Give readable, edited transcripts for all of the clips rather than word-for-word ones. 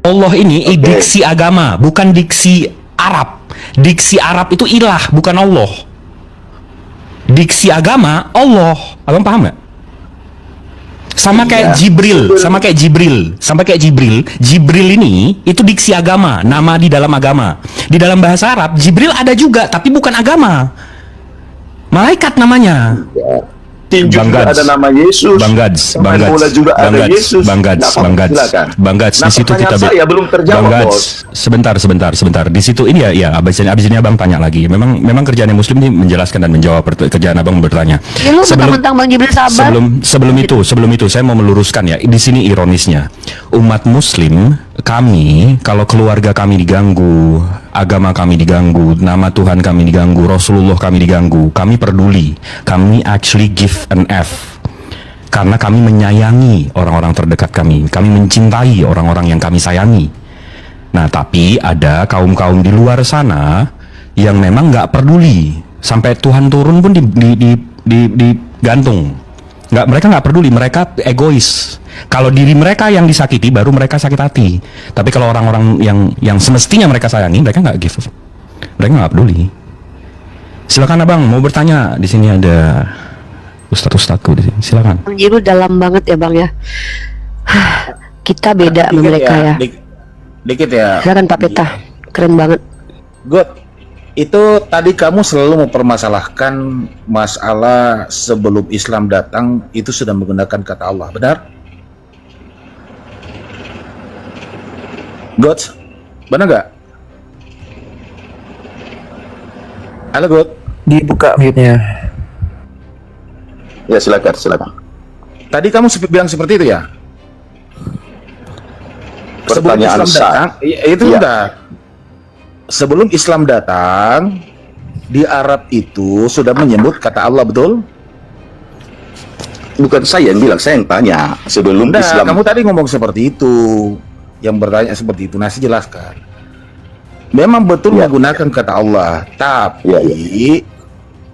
Allah ini Oke. diksi agama, bukan diksi Arab. Diksi Arab itu ilah, bukan Allah. Diksi agama Allah. Abang paham nggak? Sama kayak Iya. Jibril, sama kayak Jibril. Jibril ini itu diksi agama, nama di dalam agama. Di dalam bahasa Arab, Jibril ada juga, tapi bukan agama. Malaikat namanya. Tinju Bang juga Gads. ada nama Yesus. Bang Gads, Pemain bola juga ada Yesus. Bang Gads, Nah, Bang Gads, silakan. Bang Gads. Nah, Di situ kita pertanyaan saya belum terjawab, Bang Gads, Bos. sebentar. Di situ ini ya, abis ini abang tanya lagi. Memang kerjaannya Muslim ini menjelaskan dan menjawab kerjaan abang bertanya. Ya lu mentang-mentang Bang Jibril sabar. Sebelum itu saya mau meluruskan ya. Di sini ironisnya, umat Muslim kami kalau keluarga kami diganggu, agama kami diganggu, nama Tuhan kami diganggu, Rasulullah kami diganggu, kami peduli. Kami actually give an F. Karena kami menyayangi orang-orang terdekat kami. Kami mencintai orang-orang yang kami sayangi. Nah, tapi ada kaum-kaum di luar sana yang memang nggak peduli. Sampai Tuhan turun pun digantung. Mereka nggak peduli, mereka egois. Kalau diri mereka yang disakiti, baru mereka sakit hati. Tapi kalau orang-orang yang semestinya mereka sayangi, mereka nggak give. Mereka nggak peduli. Silakan abang, mau bertanya. Di sini ada ustadz-ustadzku di sini. Silakan. Bang Jibril dalam banget ya Bang ya. Kita beda sama mereka ya. Dikit ya. Silakan Pak Peta. Keren banget. Good. Itu tadi kamu selalu mempermasalahkan masalah sebelum Islam datang itu sudah menggunakan kata Allah, benar? Good. Benar nggak? Halo Good. Dibuka mute-nya. Ya, silakan. Tadi kamu bilang seperti itu ya? Sebelum Pertanyaan Islam datang, itu Iya. udah. Sebelum Islam datang, di Arab itu sudah menyebut kata Allah, betul? Bukan saya yang bilang, saya yang tanya. Sebelum Enggak, Islam. kamu tadi ngomong seperti itu. Yang bertanya seperti itu, nasi jelaskan. Memang betul Ya. menggunakan kata Allah, tapi Ya.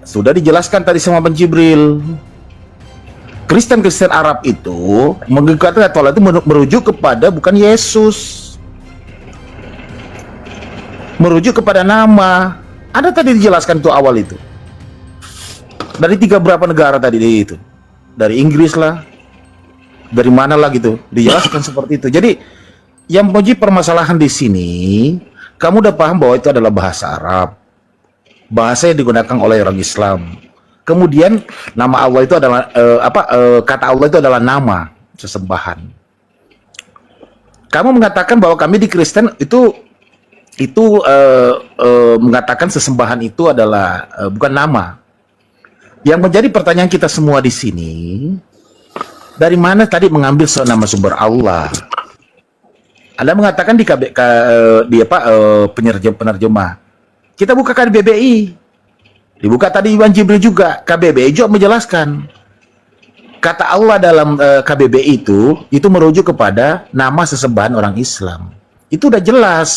sudah dijelaskan tadi sama Bang Jibril. Kristen Arab itu menggunakan kata Allah itu merujuk kepada bukan Yesus. Merujuk kepada nama. Ada tadi dijelaskan tuh awal itu. Dari berapa negara tadi itu? Dari Inggris lah. Dari mana lah gitu. Dijelaskan seperti itu. Jadi yang menjadi permasalahan di sini, kamu udah paham bahwa itu adalah bahasa Arab. Bahasa yang digunakan oleh orang Islam. Kemudian nama Allah itu adalah kata Allah itu adalah nama sesembahan. Kamu mengatakan bahwa kami di Kristen itu mengatakan sesembahan itu adalah bukan nama. Yang menjadi pertanyaan kita semua di sini, dari mana tadi mengambil nama sumber Allah? Anda mengatakan di penerjemah. Kita bukakan BBI. Dibuka tadi Iwan Jibril juga. KBBI juga menjelaskan. Kata Allah dalam KBBI itu merujuk kepada nama sesembahan orang Islam. Itu udah jelas.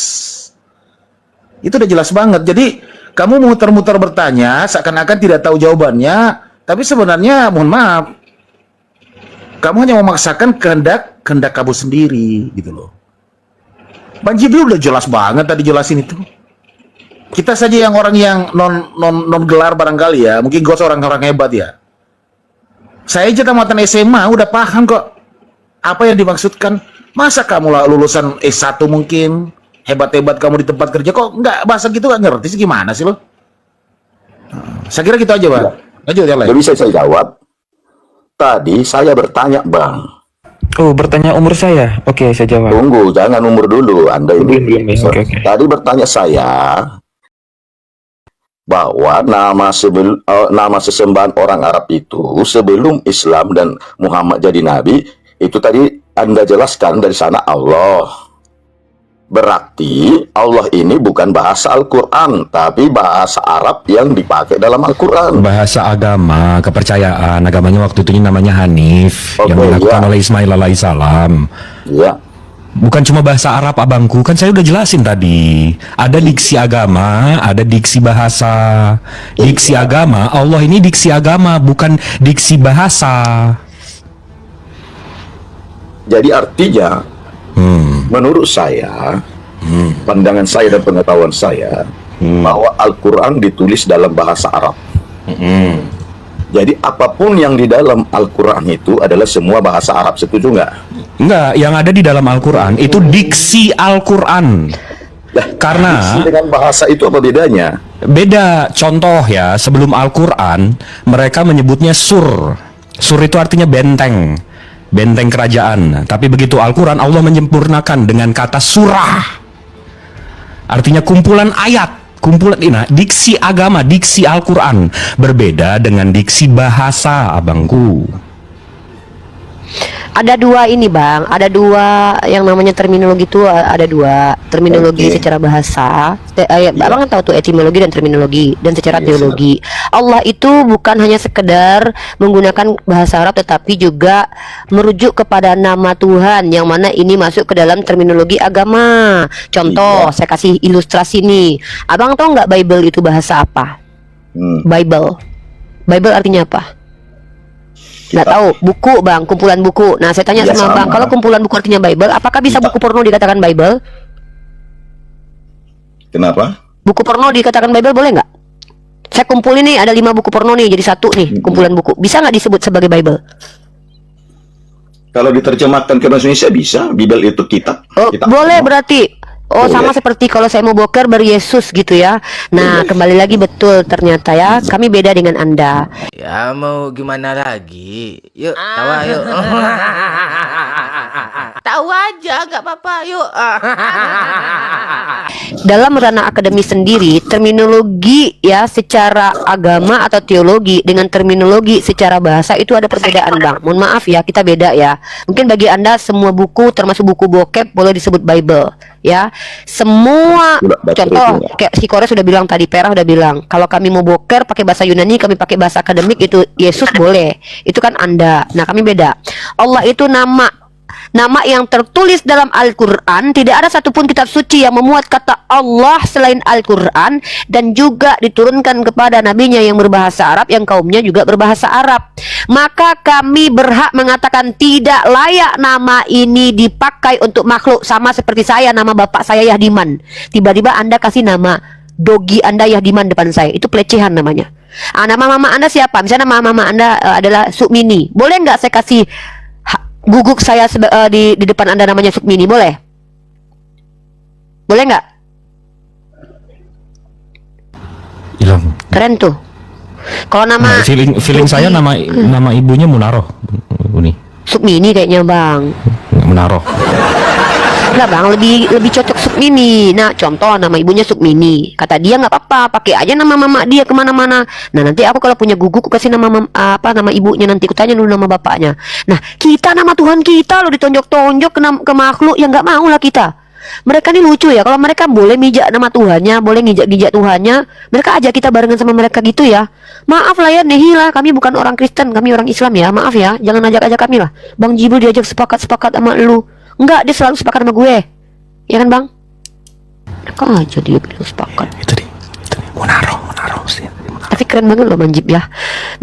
Itu udah jelas banget. Jadi kamu muter-muter bertanya seakan-akan tidak tahu jawabannya, tapi sebenarnya mohon maaf, kamu hanya memaksakan kehendak kamu sendiri gitu loh. Bang Jibril udah jelas banget tadi jelasin itu. Kita saja yang orang yang non gelar barangkali ya, mungkin gue seorang hebat ya. Saya aja tamatan SMA udah paham kok apa yang dimaksudkan. Masa kamu lah lulusan S1 mungkin hebat-hebat kamu di tempat kerja kok nggak bahasa gitu nggak ngerti sih, gimana sih lo? Saya kira gitu aja Bang. Lanjut yang lain. Jadi saya jawab. Tadi saya bertanya, Bang. Oh, bertanya umur saya. Oke, saya jawab. Tunggu, jangan umur dulu. Anda ini. Belum, ya. Oke. Tadi bertanya saya bahwa nama sesembahan orang Arab itu sebelum Islam dan Muhammad jadi nabi, itu tadi Anda jelaskan dari sana Allah. Berarti Allah ini bukan bahasa Al-Quran, tapi bahasa Arab yang dipakai dalam Al-Quran. Bahasa agama, kepercayaan. Agamanya waktu itu namanya Hanif, Oke, yang dilakukan ya. oleh Ismail alaihissalam. Ya. Bukan cuma bahasa Arab abangku, kan saya udah jelasin tadi. Ada diksi agama, ada diksi bahasa. Diksi agama, Allah ini diksi agama, bukan diksi bahasa. Jadi artinya Menurut saya, pandangan saya dan pengetahuan saya, bahwa Al-Quran ditulis dalam bahasa Arab. Jadi apapun yang di dalam Al-Quran itu adalah semua bahasa Arab. Setuju nggak? Enggak, yang ada di dalam Al-Quran itu diksi Al-Quran. Karena Diksi dengan bahasa itu apa bedanya? beda. Contoh ya, sebelum Al-Quran mereka menyebutnya sur. Sur itu artinya benteng, benteng kerajaan. Tapi begitu Al-Quran, Allah menyempurnakan dengan kata surah, artinya kumpulan ayat. Kumpulan ini, nah, diksi agama, diksi Al-Quran berbeda dengan diksi bahasa, abangku. Ada dua ini bang, ada dua yang namanya terminologi itu, ada dua terminologi Oke. secara bahasa. Abang kan tahu tuh etimologi dan terminologi, dan secara Iya, teologi. Allah itu bukan hanya sekedar menggunakan bahasa Arab, tetapi juga merujuk kepada nama Tuhan, yang mana ini masuk ke dalam terminologi agama. Contoh, saya kasih ilustrasi nih. Abang tahu nggak Bible itu bahasa apa? Bible artinya apa? Nggak tahu. Buku bang, kumpulan buku. Nah saya tanya Ya, sama bang, sama. kalau kumpulan buku artinya Bible, apakah bisa Kita- buku porno dikatakan Bible? Kenapa? Buku porno dikatakan Bible boleh nggak? Saya kumpulin nih, ada 5 buku porno nih, jadi satu nih kumpulan buku. Bisa nggak disebut sebagai Bible? Kalau diterjemahkan ke bahasa Indonesia bisa. Bible itu kitab. Oh, Kitab boleh semua. berarti. Oh, Boleh. sama seperti kalau saya mau boker beryesus gitu ya. Nah, kembali lagi betul ternyata ya, kami beda dengan Anda. Ya mau gimana lagi? Yuk, tawa yuk. Tahu aja, nggak apa-apa. Yuk. Dalam ranah akademis sendiri, terminologi ya secara agama atau teologi dengan terminologi secara bahasa itu ada perbedaan bang. Mohon maaf ya, kita beda ya. Mungkin bagi Anda semua buku termasuk buku bokep boleh disebut Bible ya. Semua Tidak, betul contoh juga. kayak si Kore sudah bilang tadi, Perah udah bilang, kalau kami mau boker pakai bahasa Yunani, kami pakai bahasa akademik, itu Yesus boleh. Itu kan Anda. Nah, kami beda. Allah itu nama yang tertulis dalam Al-Quran. Tidak ada satupun kitab suci yang memuat kata Allah selain Al-Quran, dan juga diturunkan kepada nabinya yang berbahasa Arab, yang kaumnya juga berbahasa Arab. Maka kami berhak mengatakan tidak layak nama ini dipakai untuk makhluk. Sama seperti saya, nama bapak saya Yahdiman, tiba-tiba Anda kasih nama dogi Anda Yahdiman depan saya, itu pelecehan namanya. Nama mama Anda siapa? Misalnya nama mama Anda adalah Sukmini, boleh nggak saya kasih guguk saya di depan Anda namanya Sukmini, boleh? Boleh nggak? Hilang. Keren tuh. Kalau nama Nah, feeling saya nama ibunya Munaroh. Ini Sukmini kayaknya bang. Munaroh. Enggak bang, lebih cocok Sukmini. Nah contoh nama ibunya Sukmini, kata dia nggak apa-apa, pakai aja nama mama dia kemana-mana. Nah nanti aku kalau punya guguk, aku kasih nama nama ibunya, nanti aku tanya dulu nama bapaknya. Nah kita nama Tuhan kita loh ditonjok-tonjok ke makhluk, yang nggak mau lah kita. Mereka ini lucu ya, kalau mereka boleh mijak nama Tuhannya, boleh ngijak-ngijak Tuhannya, mereka ajak kita barengan sama mereka gitu ya. Maaf lah ya, nehilah, kami bukan orang Kristen, kami orang Islam ya, maaf ya, jangan ajak-ajak kami lah. Bang Jibril diajak sepakat-sepakat sama lu, enggak, dia selalu sepakat sama gue, ya kan bang? Kok aja dia bilang sepakat. Itu nih. Munaroh sih. Tapi keren banget loh Bang Jib ya.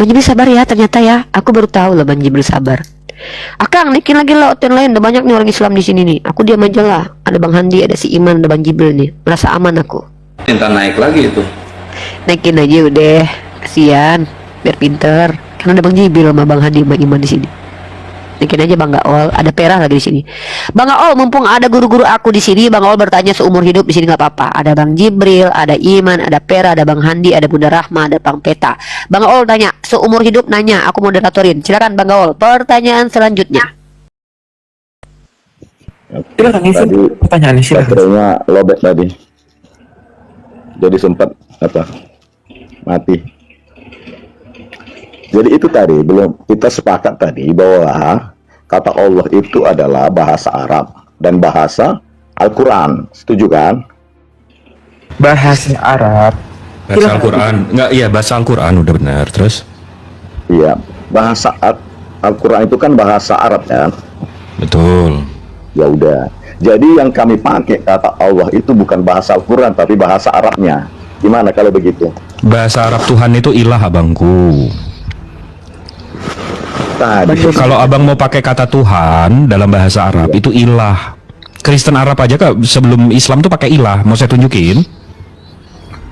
Bang Jibril sabar ya, ternyata ya, aku baru tahu loh Bang Jibril sabar. Akang naikin lagi lah hotel lain, udah banyak nih orang Islam di sini nih. Aku diam aja lah. Ada Bang Handi, ada si Iman, ada Bang Jibril nih. Merasa aman aku. Minta naik lagi itu. Naikin aja udah. Kasihan, biar pinter. Karena ada Bang Jibril sama Bang Handi sama Iman di sini. Naikin aja Bang Gaol, ada Perah lagi di sini. Bang Gaol, mumpung ada guru-guru aku di sini, Bang Gaol bertanya seumur hidup di sini nggak apa-apa. Ada Bang Jibril, ada Iman, ada Perah, ada Bang Handi, ada Bunda Rahma, ada Bang Peta. Bang Gaol tanya seumur hidup, nanya, aku moderatorin. Silakan Bang Gaol, pertanyaan selanjutnya. Silakan isi Tadi pertanyaannya, silakan. baterainya lobet tadi. Jadi sempat mati. Jadi itu tadi belum kita sepakat tadi bahwa kata Allah itu adalah bahasa Arab dan bahasa Al-Quran. Setuju kan? Bahasa Arab. Bahasa Al-Quran. Enggak, iya bahasa Al-Quran udah benar. Terus? Iya. Bahasa Al-Quran itu kan bahasa Arab ya. Betul. Ya udah. Jadi yang kami pakai kata Allah itu bukan bahasa Al-Quran tapi bahasa Arabnya. Gimana kalau begitu? Bahasa Arab Tuhan itu ilah, abangku. Tadi Kalau abang mau pakai kata Tuhan dalam bahasa Arab itu ilah. Kristen Arab aja kak sebelum Islam tuh pakai ilah. Mau saya tunjukin?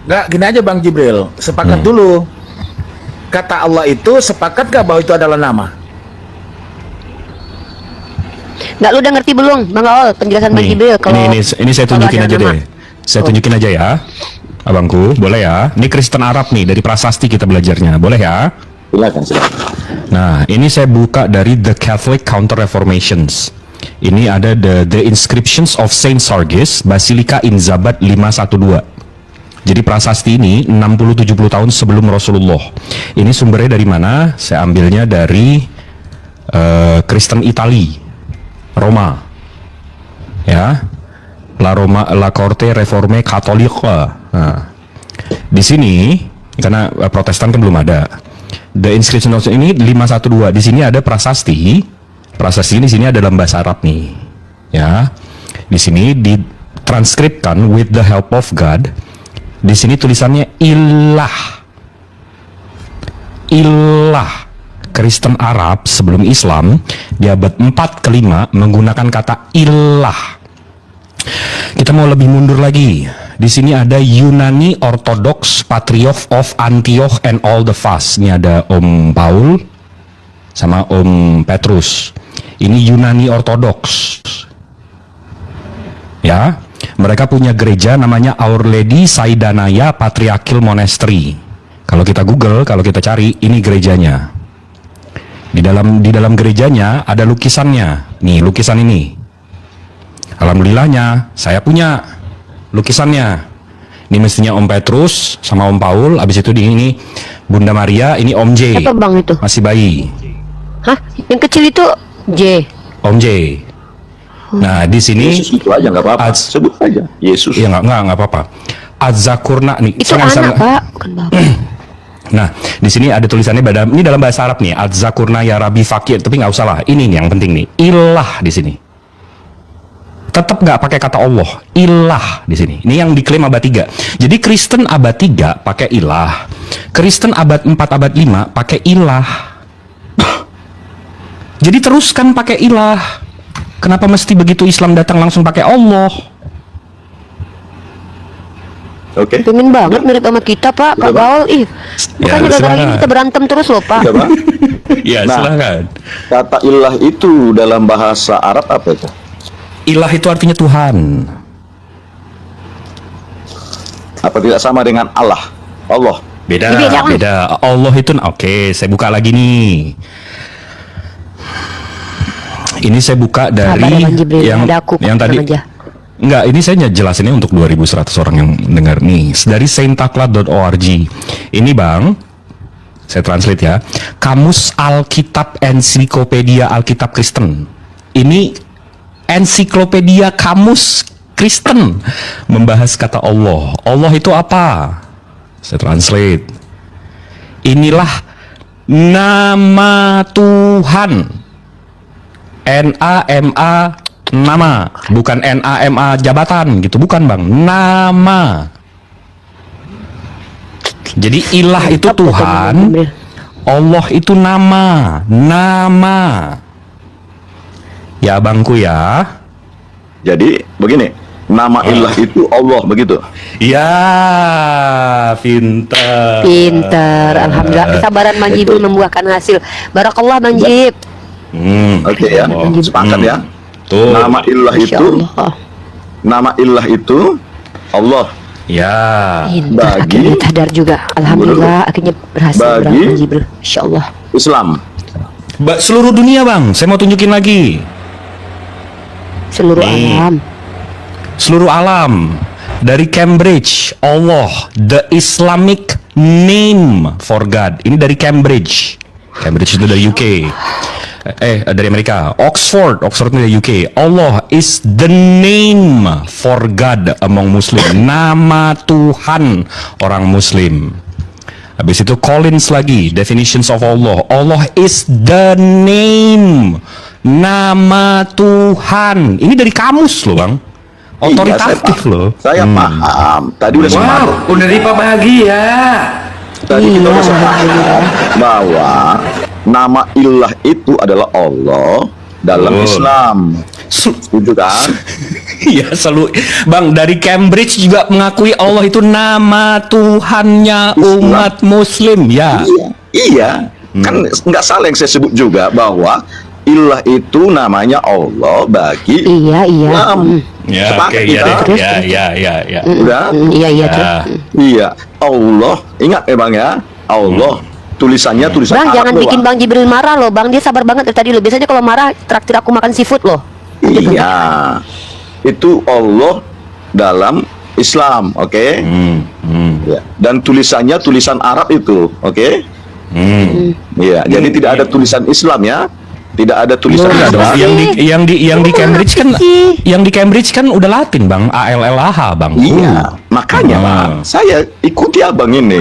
Nggak, gini aja Bang Jibril, sepakat dulu. Kata Allah itu sepakat gak bahwa itu adalah nama? Nggak, lu udah ngerti belum Bang Gaul penjelasan Bang Nih, Jibril kalau ini saya kalau tunjukin ada aja nama? deh. Saya tunjukin aja ya, abangku, boleh ya? Ini Kristen Arab nih, dari prasasti kita belajarnya, boleh ya? Silakan, silakan. Nah, ini saya buka dari The Catholic Counter Reformations. Ini ada the Inscriptions of Saint Sargis, Basilica in Zabat 512. Jadi prasasti ini 60-70 tahun sebelum Rasulullah. Ini sumbernya dari mana? Saya ambilnya dari Kristen Itali, Roma. Ya. La Corte Reforme Cattolica. Nah, di sini karena Protestan kan belum ada. The Inscription of ini 512. Di sini ada prasasti. Prasasti di sini ada dalam bahasa Arab nih. Ya. Di sini ditranskripkan with the help of God. Di sini tulisannya ilah. Ilah. Kristen Arab sebelum Islam di abad 4 ke 5 menggunakan kata ilah. Kita mau lebih mundur lagi. Di sini ada Yunani Orthodox Patriarch of Antioch and all the Fast. Ini ada Om Paul sama Om Petrus. Ini Yunani Orthodox. Ya, mereka punya gereja namanya Our Lady Saidanaya Patriarchal Monastery. Kalau kita Google, kalau kita cari, ini gerejanya. Di dalam gerejanya ada lukisannya. Nih, lukisan ini. Alhamdulillahnya, saya punya lukisannya. Ini mestinya Om Petrus sama Om Paul. Habis itu ini Bunda Maria, ini Om J. Siapa Bang itu? Masih bayi. Hah? Yang kecil itu J. Om J. Nah, di sini Yesus itu aja nggak apa-apa. Sebut aja Yesus. ya nggak apa-apa. Adzakurna nih. Itu anak, Pak, bukan bapak. Nah, di sini ada tulisannya ini dalam bahasa Arab nih, Adzakurna ya Rabbi Fakir, tapi nggak usah lah. Ini nih yang penting nih, ilah di sini. Tetap nggak pakai kata Allah, ilah di sini. Ini yang diklaim abad 3. Jadi Kristen abad 3 pakai ilah. Kristen abad 4 abad 5 pakai ilah. Jadi teruskan pakai ilah. Kenapa mesti begitu Islam datang langsung pakai Allah? Oke. Pengen banget mirip sama kita Pak, Pak Udah, Bang. Gaul. Ih, makanya gara-gara silakan. ini kita berantem terus loh Pak. Coba. Ya, Nah. silakan. Kata ilah itu dalam bahasa Arab apa itu? Ilah itu artinya Tuhan. Apa tidak sama dengan Allah? Allah. Beda, Beda, jangan. beda. Allah itu, oke, saya buka lagi nih. Ini saya buka Sabar dari ya, Bang Jibril. Ada aku, yang tadi. tenang aja. Enggak, ini saya jelasinnya untuk 2100 orang yang dengar nih. Dari saintakla.org. Ini Bang, saya translate ya. Kamus Alkitab Ensiklopedia Alkitab Kristen. Ini ensiklopedia kamus Kristen membahas kata Allah. Allah itu apa? Saya translate. Inilah nama Tuhan. N-A-M-A nama, bukan N-A-M-A jabatan gitu, bukan Bang, nama. Jadi ilah itu Mantap, Bang Tuhan, Jibril. Allah itu nama, nama. Ya abangku ya. Jadi begini, nama ilah itu Allah begitu. Ya, pintar. Pinter, alhamdulillah. Kesabaran Bang Jibril membuahkan hasil. Barakallah Bang Jib. Oke ya, sepakat ya. Tuh. Nama ilah Masya itu, Allah. nama ilah itu Allah. Ya. Pinter, Bagi- akhirnya sadar juga. Alhamdulillah, akhirnya berhasil Bagi- Bang Jibril. Insya Allah. Islam. Seluruh dunia Bang, saya mau tunjukin lagi. Seluruh Nih. alam. Seluruh alam. Dari Cambridge, Allah, the Islamic name for God. Ini dari Cambridge. Cambridge itu dari UK. Dari Amerika. Oxford ini dari UK. Allah is the name for God among Muslim. Nama Tuhan orang Muslim. Habis itu Collins lagi, definitions of Allah. Allah is the name, nama Tuhan. Ini dari kamus loh Bang. Otoritatif Iya, loh. Saya paham. Tadi udah sepakat. Wow, penerima bahagia. Tadi kita Iya, udah sepakat bahwa nama ilah itu adalah Allah dalam Betul. Islam. Setuju kan? Iya, selalu Bang, dari Cambridge juga mengakui Allah itu nama Tuhannya umat muslim ya. Iya, kan nggak salah yang saya sebut juga bahwa ilah itu namanya Allah bagi Iya, iya. Islam. Ya, Sepakat oke, iya kita? deh. Ya. Udah? Iya, iya. Terus. Ya. Iya, Allah. Ingat ya Bang ya, Allah. Tulisannya tulisan Bang, Arab jangan doang. bikin Bang Jibril marah loh, Bang. Dia sabar banget dari tadi loh. Biasanya kalau marah traktir aku makan seafood loh. Iya, itu Allah dalam Islam, oke? Ya. Dan tulisannya tulisan Arab itu, oke? Iya, jadi tidak ada tulisan Islam ya, tidak ada tulisan Enggak dong, Islam. yang di Cambridge kan sih? yang di Cambridge kan udah Latin, Bang. ALLAH, Bang. Iya, makanya Bang, saya ikuti abang ini.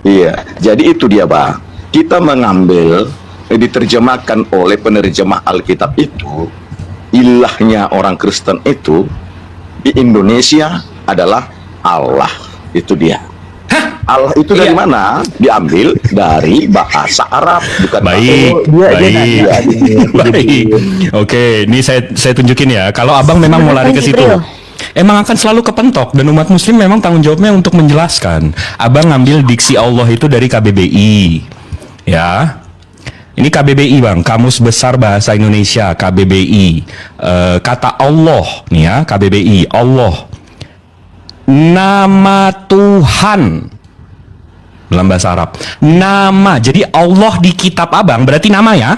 Iya, jadi itu dia Bang. Kita mengambil diterjemahkan oleh penerjemah Alkitab itu, ilahnya orang Kristen itu di Indonesia adalah Allah. Itu dia. Allah itu dari Iya. mana? Diambil dari bahasa Arab, bukan Baik, bahasa baik, baik. Oke, ini saya tunjukin ya. Kalau abang memang mau lari ke situ, Jibril. emang akan selalu kepentok dan umat Muslim memang tanggung jawabnya untuk menjelaskan. Abang ngambil diksi Allah itu dari KBBI, ya. Ini KBBI Bang, Kamus Besar Bahasa Indonesia KBBI. Kata Allah nih ya, KBBI Allah. Nama Tuhan dalam bahasa Arab. Nama. Jadi Allah di kitab Abang berarti nama ya?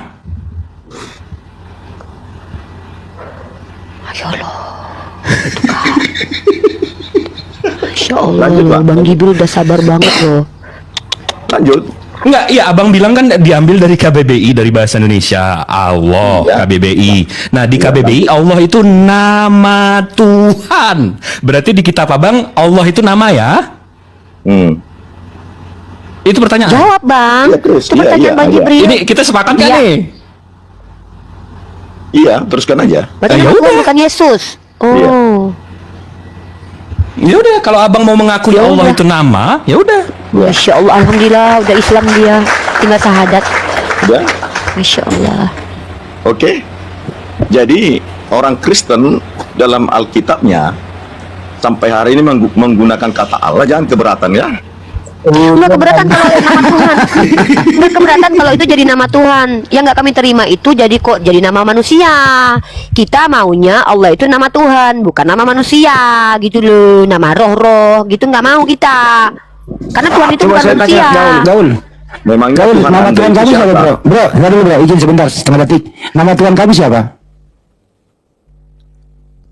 Masya Allah. Masya Allah. Lanjut, Bang. Bang Jibril udah sabar banget loh. Lanjut. Enggak, iya abang bilang kan diambil dari KBBI, dari bahasa Indonesia Allah, Iya. KBBI. Nah di KBBI Allah itu nama Tuhan. Berarti di kitab abang Allah itu nama ya? Itu pertanyaan. Jawab Bang. Iya, terus. Itu Iya, pertanyaan iya, Bang iya. Jibril. Ini kita sepakat kan Iya. nih? Iya, teruskan aja. Berarti Ya nama Tuhan udah. bukan Yesus. Oh. Ya udah, kalau abang mau mengakui Ya Allah udah. itu nama, ya udah. Masya Allah. Alhamdulillah udah Islam dia. Tinggal syahadat. Udah? Masya Allah. Oke. Jadi orang Kristen dalam Alkitabnya sampai hari ini menggunakan kata Allah, jangan keberatan ya. Enggak keberatan kalau itu nama Tuhan. Enggak keberatan kalau itu jadi nama Tuhan. Yang enggak kami terima itu jadi nama manusia. Kita maunya Allah itu nama Tuhan, bukan nama manusia gitu loh. Nama roh-roh gitu enggak mau kita. Karena Tuhan itu Coba bukan saya manusia. tanya, Gaul. Memangnya Gaul, Tuhan nama Anda Tuhan itu kamu siapa, siapa? bro? Bro, dengar dulu, bro. Izin sebentar, setengah detik. Nama Tuhan kamu siapa?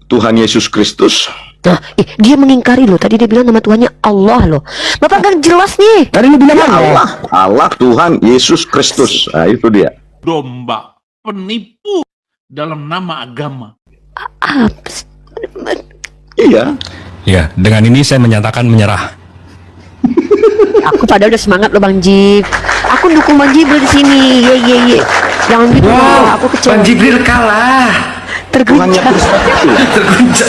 Tuhan Yesus Kristus. Nah, dia mengingkari loh. Tadi dia bilang nama Tuhannya Allah loh. Bapak kan jelas nih. Tadi lu bilang Ya apa? Allah, Allah Tuhan Yesus Kristus. Nah, itu dia. Domba penipu dalam nama agama. Ah, Iya. Ya, dengan ini saya menyatakan menyerah. aku padahal udah semangat loh Bang Jib. Aku dukung Bang Jibril di sini. Ye. Jangan gitu. Aku kecewa. Jibril kalah. Tuhannya Terguncang. Kristus.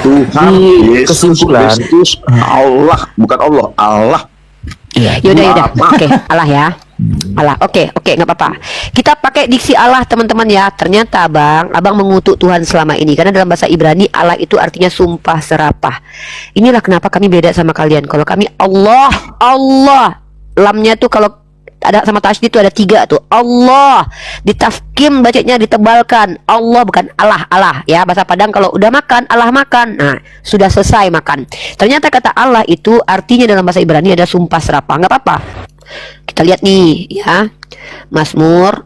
Tuhan Di Yesus kesimpulan. Kristus. Allah, bukan Allah. Allah. Yaudah. Apa? Oke, Allah ya. Allah. Oke, nggak apa-apa. Kita pakai diksi Allah teman-teman ya. Ternyata abang mengutuk Tuhan selama ini karena dalam bahasa Ibrani Allah itu artinya sumpah serapah. Inilah kenapa kami beda sama kalian. Kalau kami Allah, lamnya tuh kalau ada sama tasydid itu ada 3 tuh. Allah ditafkim bacanya ditebalkan. Allah bukan Allah ya. Bahasa Padang kalau udah makan Allah makan. Nah, sudah selesai makan. Ternyata kata Allah itu artinya dalam bahasa Ibrani ada sumpah serapah. Nggak apa-apa. Kita lihat nih ya. Mazmur.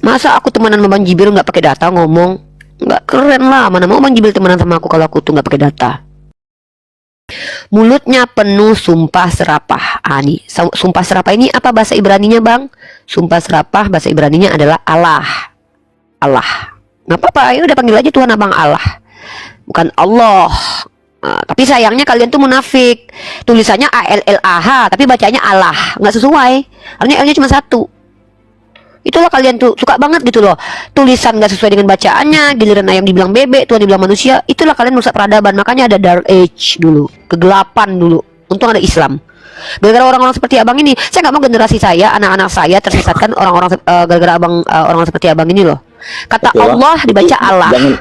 Masa aku temenan sama Bang Jibril nggak pakai data ngomong? Nggak keren lah. Mana mau Bang Jibril temenan sama aku kalau aku tuh nggak pakai data. Mulutnya penuh sumpah serapah. Nih, sumpah serapah ini apa bahasa Ibraninya Bang? Sumpah serapah bahasa Ibraninya adalah Allah. Nggak apa-apa, ya udah panggil aja Tuhan abang Allah. Bukan Allah. Nah, tapi sayangnya kalian tuh munafik. Tulisannya ALLAH, tapi bacanya Allah. Nggak sesuai. Artinya L-nya cuma 1. Itulah kalian tuh suka banget gitu loh. Tulisan gak sesuai dengan bacaannya, giliran ayam dibilang bebek, Tuhan dibilang manusia. Itulah kalian merusak peradaban. Makanya ada dark age dulu, kegelapan dulu. Untung ada Islam. Gara-gara orang-orang seperti abang ini, saya nggak mau generasi saya, anak-anak saya tersesatkan gara-gara orang seperti abang ini loh. Kata Oke, Bang. Allah dibaca Allah. Jangan,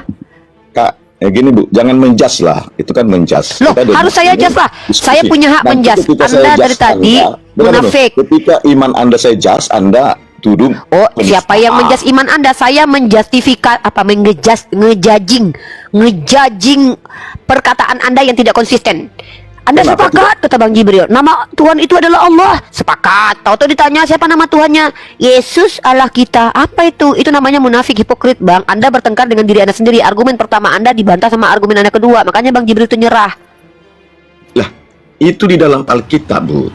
Kak, gini Bu, jangan menjas lah. Itu kan menjas. Loh, Kita ada harus saya diskusi. jas lah. Saya punya hak Nanti menjas. ketika saya Anda jas dari tadi Dengar dulu. munafik. Ketika iman Anda saya jas, Anda tuduh. Oh, siapa yang penista. menjas iman Anda? Saya menjustifikat ngejajing perkataan Anda yang tidak konsisten. Anda Kenapa sepakat, kata Bang Jibril, nama Tuhan itu adalah Allah. Sepakat. Tahu-tahu ditanya siapa nama Tuhannya? Yesus Allah kita. Apa itu? Itu namanya munafik, hipokrit, Bang. Anda bertengkar dengan diri Anda sendiri. Argumen pertama Anda dibantah sama argumen Anda kedua. Makanya Bang Jibril itu nyerah. Lah, itu di dalam Alkitab, Bu.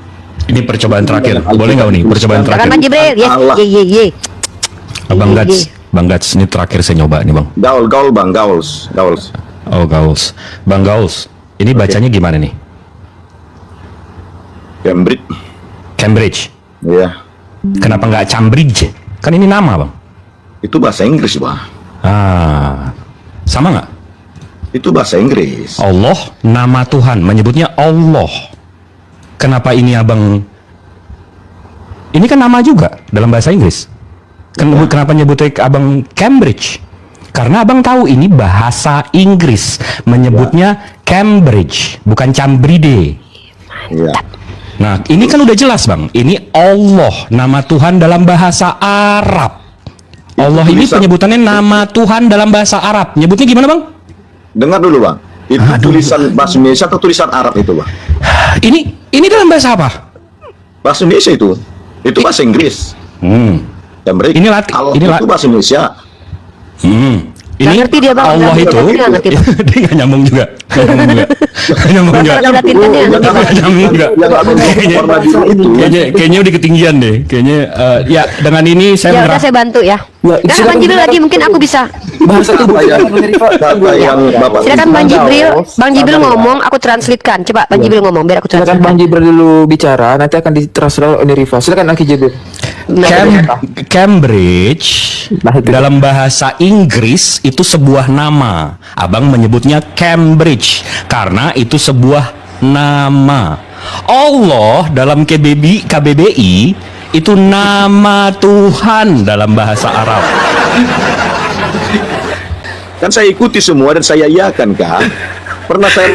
Ini percobaan terakhir. Boleh nggak nih percobaan Silakan terakhir? Bang Jibril. Yes. Allah. Ye. Bang Ye. Gats, Bang Gats, ini terakhir saya nyoba nih Bang. Gaul Bang, Gauls. Oh Gauls, Bang Gauls, ini bacanya gimana nih? Cambridge. Iya. Ya, Kenapa nggak Cambridge? Kan ini nama Bang. itu bahasa Inggris, Bang. Sama nggak? Itu bahasa Inggris. Allah, nama Tuhan, menyebutnya Allah. Kenapa ini abang? Ini kan nama juga dalam bahasa Inggris. Kenapa nyebutnya abang Cambridge? Karena abang tahu ini bahasa Inggris, menyebutnya Cambridge, bukan Cambride. Iya. Nah, ini kan udah jelas bang. Ini Allah, nama Tuhan dalam bahasa Arab. Allah ini tulisan- penyebutannya nama Tuhan dalam bahasa Arab. Nyebutnya gimana bang? Dengar dulu, Bang. Itu tulisan bahasa Indonesia atau tulisan Arab itu, Bang? Ini dalam bahasa apa? Bahasa Indonesia itu. Itu bahasa Inggris. Cambridge. Ini Allah ini itu bahasa Indonesia. Ini Nggak ngerti dia, Bang. Allah Nggak itu ngerti, nggak ngerti, Bang. dia nggak nyambung juga. Nggak nyambung juga. Bahasa Latinnya. Nggak nyambung juga. Yang nggak Kayaknya- warna biru itu. Kayaknya udah ketinggian deh. Kayaknya ya dengan ini saya Ya udah menyerah. saya bantu ya. Ya, Nah, silakan, Bang Jibril silakan. lagi mungkin aku bisa. Bahasa tubuh Kata yang Bapak Silakan Bang Jibril. Bang Jibril Sabar ya. ngomong, aku translatekan. Coba Bang Jibril ngomong biar aku Silakan Bang translatekan. Jibril dulu bicara, nanti akan ditranslate oleh Rifa. Silakan Aki Jibril. Cambridge Nah, itu. dalam bahasa Inggris itu sebuah nama. Abang menyebutnya Cambridge karena itu sebuah nama. Allah dalam KBBI itu nama Tuhan dalam bahasa Arab. Kan saya ikuti semua dan saya iakan, kan? Pernah saya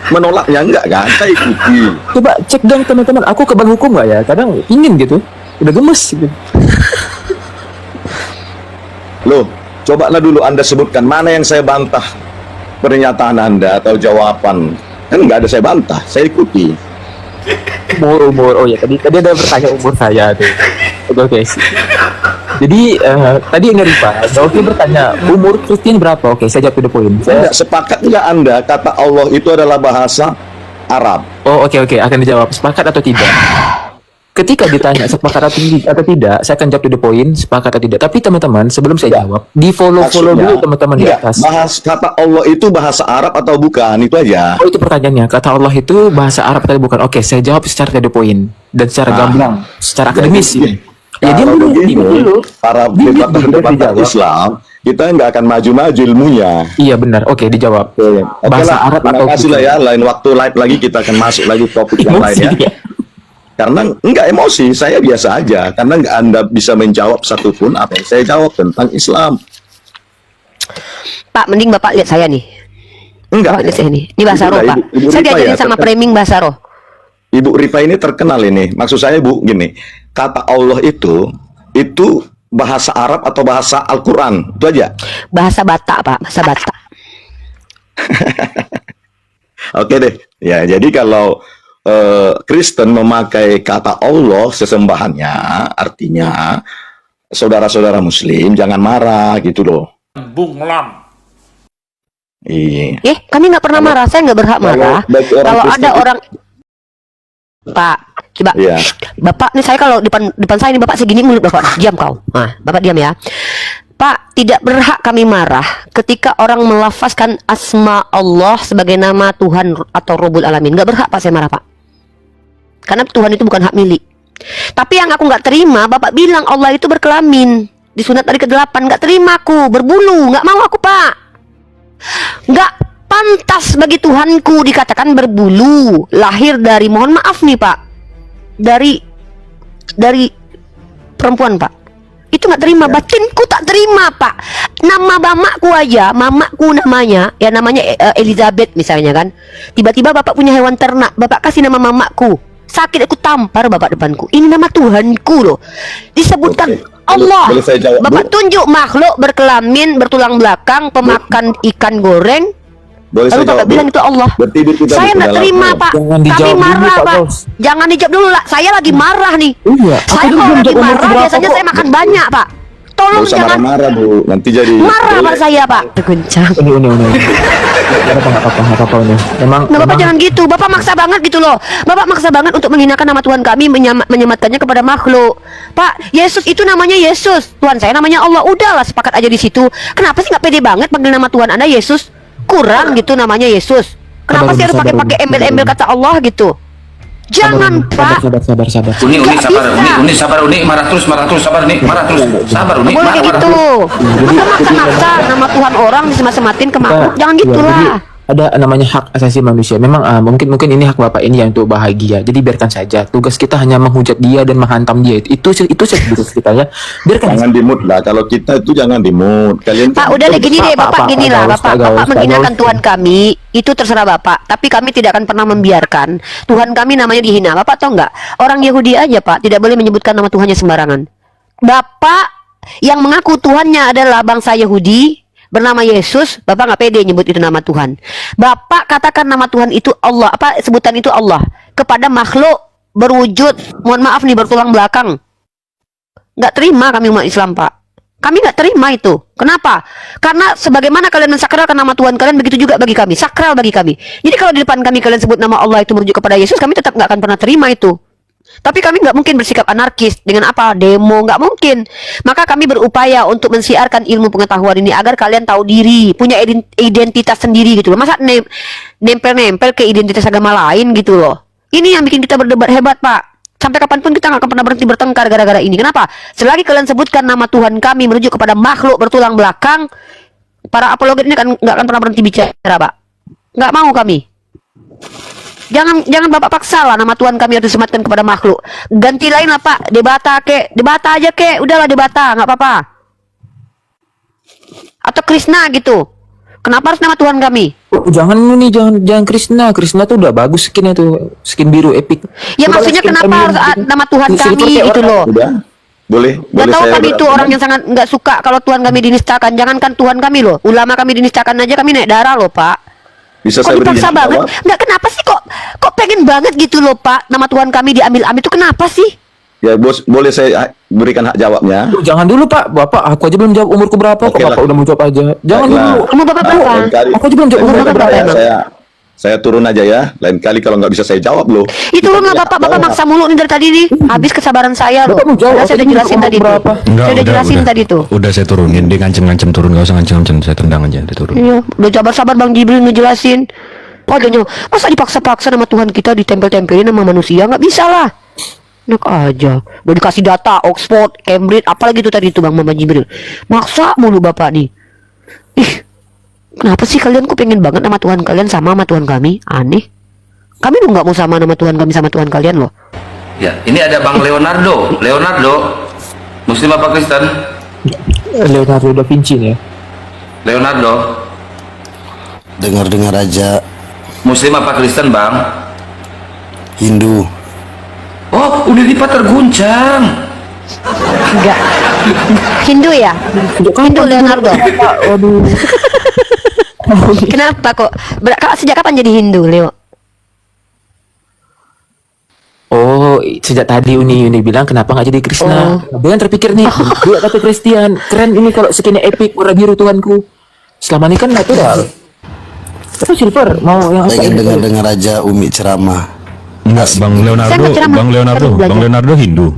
menolaknya enggak, kan? Saya ikuti. Coba cek dong teman-teman, aku kebal hukum nggak ya? Kadang ingin gitu, udah gemes gitu. Loh, cobalah dulu Anda sebutkan mana yang saya bantah pernyataan Anda atau jawaban. Kan nggak ada saya bantah, saya ikuti. Umur, oh ya tadi ada bertanya umur saya tuh. Oke. Jadi tadi ini Rifa, Oke bertanya umur Christian berapa? Oke, saya jawab to the point. Enggak sepakat nggak Anda kata Allah itu adalah bahasa Arab? Oh oke, akan dijawab sepakat atau tidak. Ketika ditanya sepakat atau tidak, saya akan jawab to the point, sepakat atau tidak. Tapi teman-teman, sebelum saya jawab, di follow Maksudnya, dulu teman-teman di enggak, atas. kata Allah itu bahasa Arab atau bukan? Itu aja. Oh itu pertanyaannya, kata Allah itu bahasa Arab atau bukan? Oke, saya jawab secara to the point dan secara gamblang, secara akademis. Jadi, Ya dia kalau dulu, begini, dia dulu. para Dia debat dijawab. Islam, kita nggak akan maju-maju ilmunya. Iya benar, oke dijawab. Oke Bahasa lah, Arab terima atau kasih lah bukan? ya. Lain waktu live lagi kita akan masuk lagi topik yang lain Emosi ya. dia. Karena enggak emosi, saya biasa aja. Karena enggak Anda bisa menjawab satupun apa yang saya jawab tentang Islam. Pak, mending Bapak lihat saya nih. Enggak. Bapak lihat saya nih. Ini bahasa Itu roh, lah, Pak. Ibu Saya Rifa diajarin ya, sama terkenal. framing bahasa roh. Ibu Rifa ini terkenal ini. Maksud saya Bu, gini. Kata Allah itu bahasa Arab atau bahasa Al-Quran. Itu aja. Bahasa Batak, Pak. Bahasa Batak. Oke deh. Ya, jadi kalau Kristen memakai kata Allah sesembahannya, artinya saudara-saudara Muslim jangan marah gitu loh. Bung Lam. Iya. Kami nggak pernah marah. Saya nggak berhak marah. bagi orang Kalau Kristen ada itu- orang, Pak, coba. Iya. Bapak nih, saya kalau depan saya ini Bapak segini mulut Bapak. Diam kau. Nah, Bapak diam ya. Pak, tidak berhak kami marah ketika orang melafazkan asma Allah sebagai nama Tuhan atau Rabbul Alamin. Nggak berhak Pak saya marah, Pak. Karena Tuhan itu bukan hak milik. Tapi yang aku nggak terima, Bapak bilang Allah itu berkelamin. Di sunat hari ke-8, nggak terima aku, berbulu, nggak mau aku, Pak. Nggak pantas bagi Tuhanku dikatakan berbulu, lahir dari, mohon maaf nih Pak, dari perempuan, Pak. Itu nggak terima, batinku tak terima, Pak. Nama mamaku aja, mamaku namanya, ya namanya Elizabeth misalnya kan. Tiba-tiba bapak punya hewan ternak, bapak kasih nama mamaku. Sakit aku tampar bapak depanku. Ini nama Tuhanku loh. Disebutkan Allah. Boleh saya jawab, Bapak Bu? tunjuk makhluk berkelamin, bertulang belakang, pemakan ikan goreng. Boleh Lalu saya bapak jawab, Bu? bilang itu Allah. Berarti itu kita Saya buku nggak dalam- terima, Pak. Jangan Kami dijawab dulu, marah, Pak Pak. Bos. Jangan dijawab dulu lah. Saya lagi marah nih. Iya, aku Saya tadi kalau belum lagi jawab umur marah berapa biasanya kok. saya makan banyak, Pak. Tolong Nggak usah jangan marah-marah, Bu. Nanti jadi marah, Pak, saya, Pak. Keguncang. Ini. Nggak apa-apa ini. Emang. Nah, Bapak emang- jangan gitu. Bapak maksa banget gitu loh. Bapak maksa banget untuk menghinakan nama Tuhan kami, menyematkannya kepada makhluk. Pak, Yesus itu namanya Yesus. Tuhan saya namanya Allah. Udahlah, sepakat aja di situ. Kenapa sih nggak pede banget panggil nama Tuhan Anda Yesus? Kurang gitu namanya Yesus. Kenapa sih harus Sabar, pakai sabar, embel-embel sabar. kata Allah gitu? Jangan, Pak. Sabar. Uni Nggak sabar, bisa. Uni sabar, Uni marah terus, sabar, Uni marah terus, sabar, Uni Boleh marah, kayak marah gitu. terus. Masa maksa-maksa nama Tuhan orang disemat-sematin ke makhluk? Jangan Ya, gitulah. jadi ada namanya hak asasi manusia. Memang mungkin ini hak bapak ini ya untuk bahagia. Jadi biarkan saja. Tugas kita hanya menghujat dia dan menghantam dia. Itu tugas kita ya. Biarkan. Jangan dimut lah. Kalau kita itu jangan dimut. Kalian Pak, udah deh gini deh, Bapak gini lah, Bapak menghinakan Gaus. Tuhan kami, itu terserah Bapak. Tapi kami tidak akan pernah membiarkan Tuhan kami namanya dihina. Bapak tahu nggak? Orang Yahudi aja, Pak, tidak boleh menyebutkan nama Tuhannya sembarangan. Bapak yang mengaku Tuhannya adalah bangsa Yahudi bernama Yesus, Bapak nggak pede nyebut itu nama Tuhan. Bapak katakan nama Tuhan itu Allah, apa sebutan itu Allah kepada makhluk berwujud, mohon maaf nih, bertulang belakang. Nggak terima kami umat Islam, Pak. Kami nggak terima itu. Kenapa? Karena sebagaimana kalian mensakralkan nama Tuhan kalian, begitu juga bagi kami, sakral bagi kami. Jadi kalau di depan kami kalian sebut nama Allah itu merujuk kepada Yesus, kami tetap nggak akan pernah terima itu. Tapi kami nggak mungkin bersikap anarkis dengan apa demo, nggak mungkin. Maka kami berupaya untuk mensiarkan ilmu pengetahuan ini agar kalian tahu diri, punya identitas sendiri gitu loh. Masa nempel-nempel ke identitas agama lain gitu loh. Ini yang bikin kita berdebat hebat, Pak. Sampai kapanpun kita nggak akan pernah berhenti bertengkar gara-gara ini. Kenapa? Selagi kalian sebutkan nama Tuhan kami merujuk kepada makhluk bertulang belakang, para apologet ini nggak akan pernah berhenti bicara, Pak. Nggak mau kami. Jangan Bapak paksa lah nama Tuhan kami harus disematkan kepada makhluk. Ganti lain lah, Pak. Debata aja kek. Udahlah debata, nggak apa-apa. Atau Krishna gitu. Kenapa harus nama Tuhan kami? Oh, jangan Krishna. Krishna tuh udah bagus skinnya tuh, skin biru epic. Ya Coba maksudnya skin kenapa premium harus gitu. nama Tuhan Silver kami kayak gitu orang. loh? Udah. Boleh Gak tahu saya kami itu orang yang sangat nggak suka kalau Tuhan kami dinistakan. Jangankan Tuhan kami loh, ulama kami dinistakan aja kami naik darah loh, Pak. bisa Kok saya beri dipaksa banget? jawab? Nggak, kenapa sih kok pengen banget gitu loh, Pak? Nama Tuhan kami diambil-ambil itu kenapa sih? Ya, Bos, boleh saya berikan hak jawabnya? Tuh, jangan dulu Pak, Bapak aku aja belum jawab umurku berapa kok Oke lah. Bapak udah mau jawab aja. Jangan Baiklah. dulu. Umur Bapak berapa? Lain kali- Aku aja belum jawab umur lain Bapak kali berapa emang? saya turun aja ya. Lain kali kalau nggak bisa saya jawab loh. Itu Kita lah punya Bapak hak jawab. maksa mulu nih dari tadi nih. Habis kesabaran saya loh. Bapak mau jawab, Padahal saya aku udah juga jelasin umur tadi tuh. berapa? Saya udah jelasin tadi tuh. Udah saya turunin, dia ngancem-ngancem turun, gak usah ngancem-ngancem, saya tendang aja, dia turun. Iya, udah sabar-sabar Bang Jibril ngejelasin. Padahal masa dipaksa-paksa nama Tuhan kita ditempel-tempelin sama manusia? Nggak bisa lah. Enak aja. Udah dikasih data Oxford, Cambridge, apalagi itu tadi itu Bang Mama Jibril. Maksa mulu Bapak nih. Ih, kenapa sih kalian kok pengen banget nama Tuhan kalian sama Tuhan kami? Aneh. Kami tuh nggak mau sama nama Tuhan kami sama Tuhan kalian loh. Ya, ini ada Bang Leonardo. Muslim apa Kristen? Leonardo da Vinci nih ya. Leonardo. Dengar-dengar aja Muslim apa Kristen, Bang? Hindu. Oh, Unilipa terguncang. Enggak. Hindu ya? Hindu Leonardo. Waduh. Kenapa kok? Sejak kapan jadi Hindu, Leo? Oh, sejak tadi Uni bilang kenapa nggak jadi Krishna? Bilang terpikir nih, gue kata Christian, keren ini kalau skinnya epic warna biru Tuhanku. Selama ini kan natural. Tapi silver mau yang apa? Pengen ini? dengar-dengar aja Umi ceramah. Enggak, Saya nggak ceramah. Baru belajar. Bang Leonardo Hindu.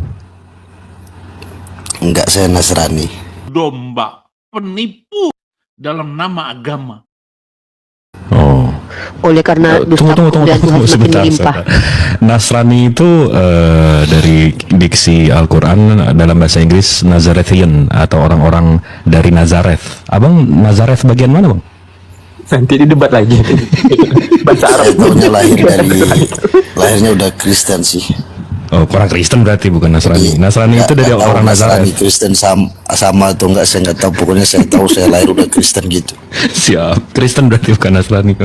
Enggak, saya Nasrani. Domba, penipu dalam nama agama. Oh. Oleh karena dusta Tunggu dan Tuhan semakin sebentar, melimpah. sebentar. Nasrani itu dari diksi Al-Quran dalam bahasa Inggris Nazarethian atau orang-orang dari Nazareth. Abang Nazareth bagian mana, Bang? Nanti didebat lagi. Bahasa Arab. Saya tahunya lahirnya udah Kristen sih. Oh, orang Kristen berarti bukan Nasrani. Nasrani itu dari Nggak tahu orang Nazaret. Nasrani Kristen sama atau enggak saya nggak tahu, pokoknya saya tahu saya lahir udah Kristen gitu, Siap. Kristen berarti bukan Nasrani.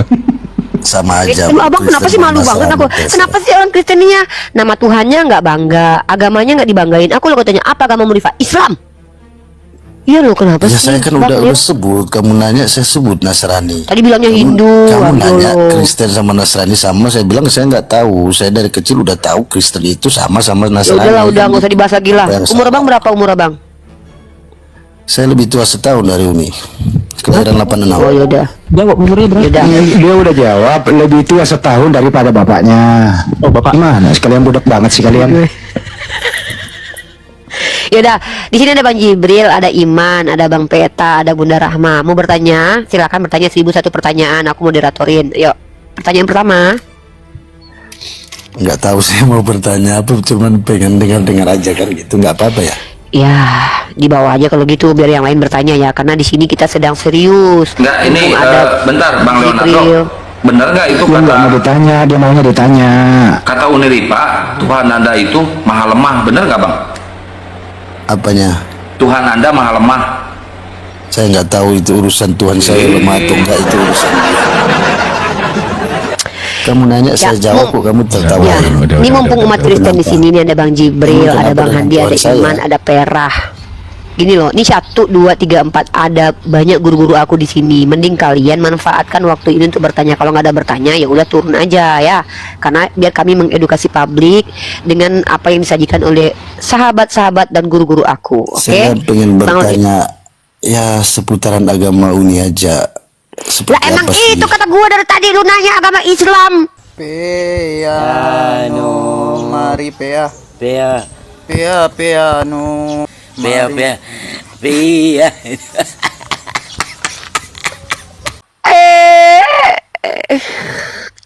sama aja. Lu abang Kristen kenapa sih malu sama banget Nasrani aku? biasa. Kenapa sih orang Kristennya nama Tuhannya nggak bangga, agamanya nggak dibanggain? Aku lo katanya apa agama Rifa? Islam. Iya lo kenapa Ya sih? saya kan Bang, udah ya? sebut, kamu nanya saya sebut Nasrani. Tadi bilangnya Hindu. Kamu aduh nanya lo. Kristen sama Nasrani sama, saya bilang saya nggak tahu. Saya dari kecil udah tahu Kristen itu sama Ya Nasrani. udahlah, udah nggak usah dibahas lagi lah. Yang Umur sama. abang berapa umur abang? Saya lebih tua setahun dari Umi. Kelahiran 86. Oh yaudah. Jawab umurnya berapa? Yaudah. Dia udah jawab lebih tua setahun daripada bapaknya. Oh, bapak. Gimana? Sekalian budak banget sih kalian. Yaudah, di sini ada Bang Jibril, ada Iman, ada Bang Peta, ada Bunda Rahma. Mau bertanya? Silakan bertanya 1001 pertanyaan. Aku moderatorin. Yuk, pertanyaan pertama. Nggak tahu saya mau bertanya apa, cuman pengen dengar-dengar aja kan gitu, nggak apa-apa ya. Ya, di bawah aja kalau gitu biar yang lain bertanya ya, karena di sini kita sedang serius. Enggak, ini Mumpung ada bentar Bang Jibril. Leonardo. Bener nggak itu Dia nggak mau kata ditanya, dia maunya ditanya. kata Uniripa, Tuhan Anda itu maha lemah, bener nggak Bang? Apanya? Tuhan Anda maha lemah. Saya nggak tahu itu urusan Tuhan saya lemah atau enggak, itu urusan dia. Kamu nanya saya jawab kok kamu tertawa. Ya, ini mumpung umat Kristen di Kenapa? sini, ini ada Bang Jibril, Kenapa ada Bang dengan Handi, ada Tuhan saya? Iman, ada Perah. Gini loh, ini 1, 2, 3, 4 ada banyak guru-guru aku di sini. Mending kalian manfaatkan waktu ini untuk bertanya. Kalau nggak ada bertanya, ya udah turun aja ya. Karena biar kami mengedukasi publik dengan apa yang disajikan oleh sahabat-sahabat dan guru-guru aku. Oke? Saya pengen Bang Odi. bertanya ya seputaran agama Uni aja. Lah Seperti emang apa sih? itu kata gua dari tadi, lu nanya agama Islam. Piano mari pea pea pea piano pea pea pea.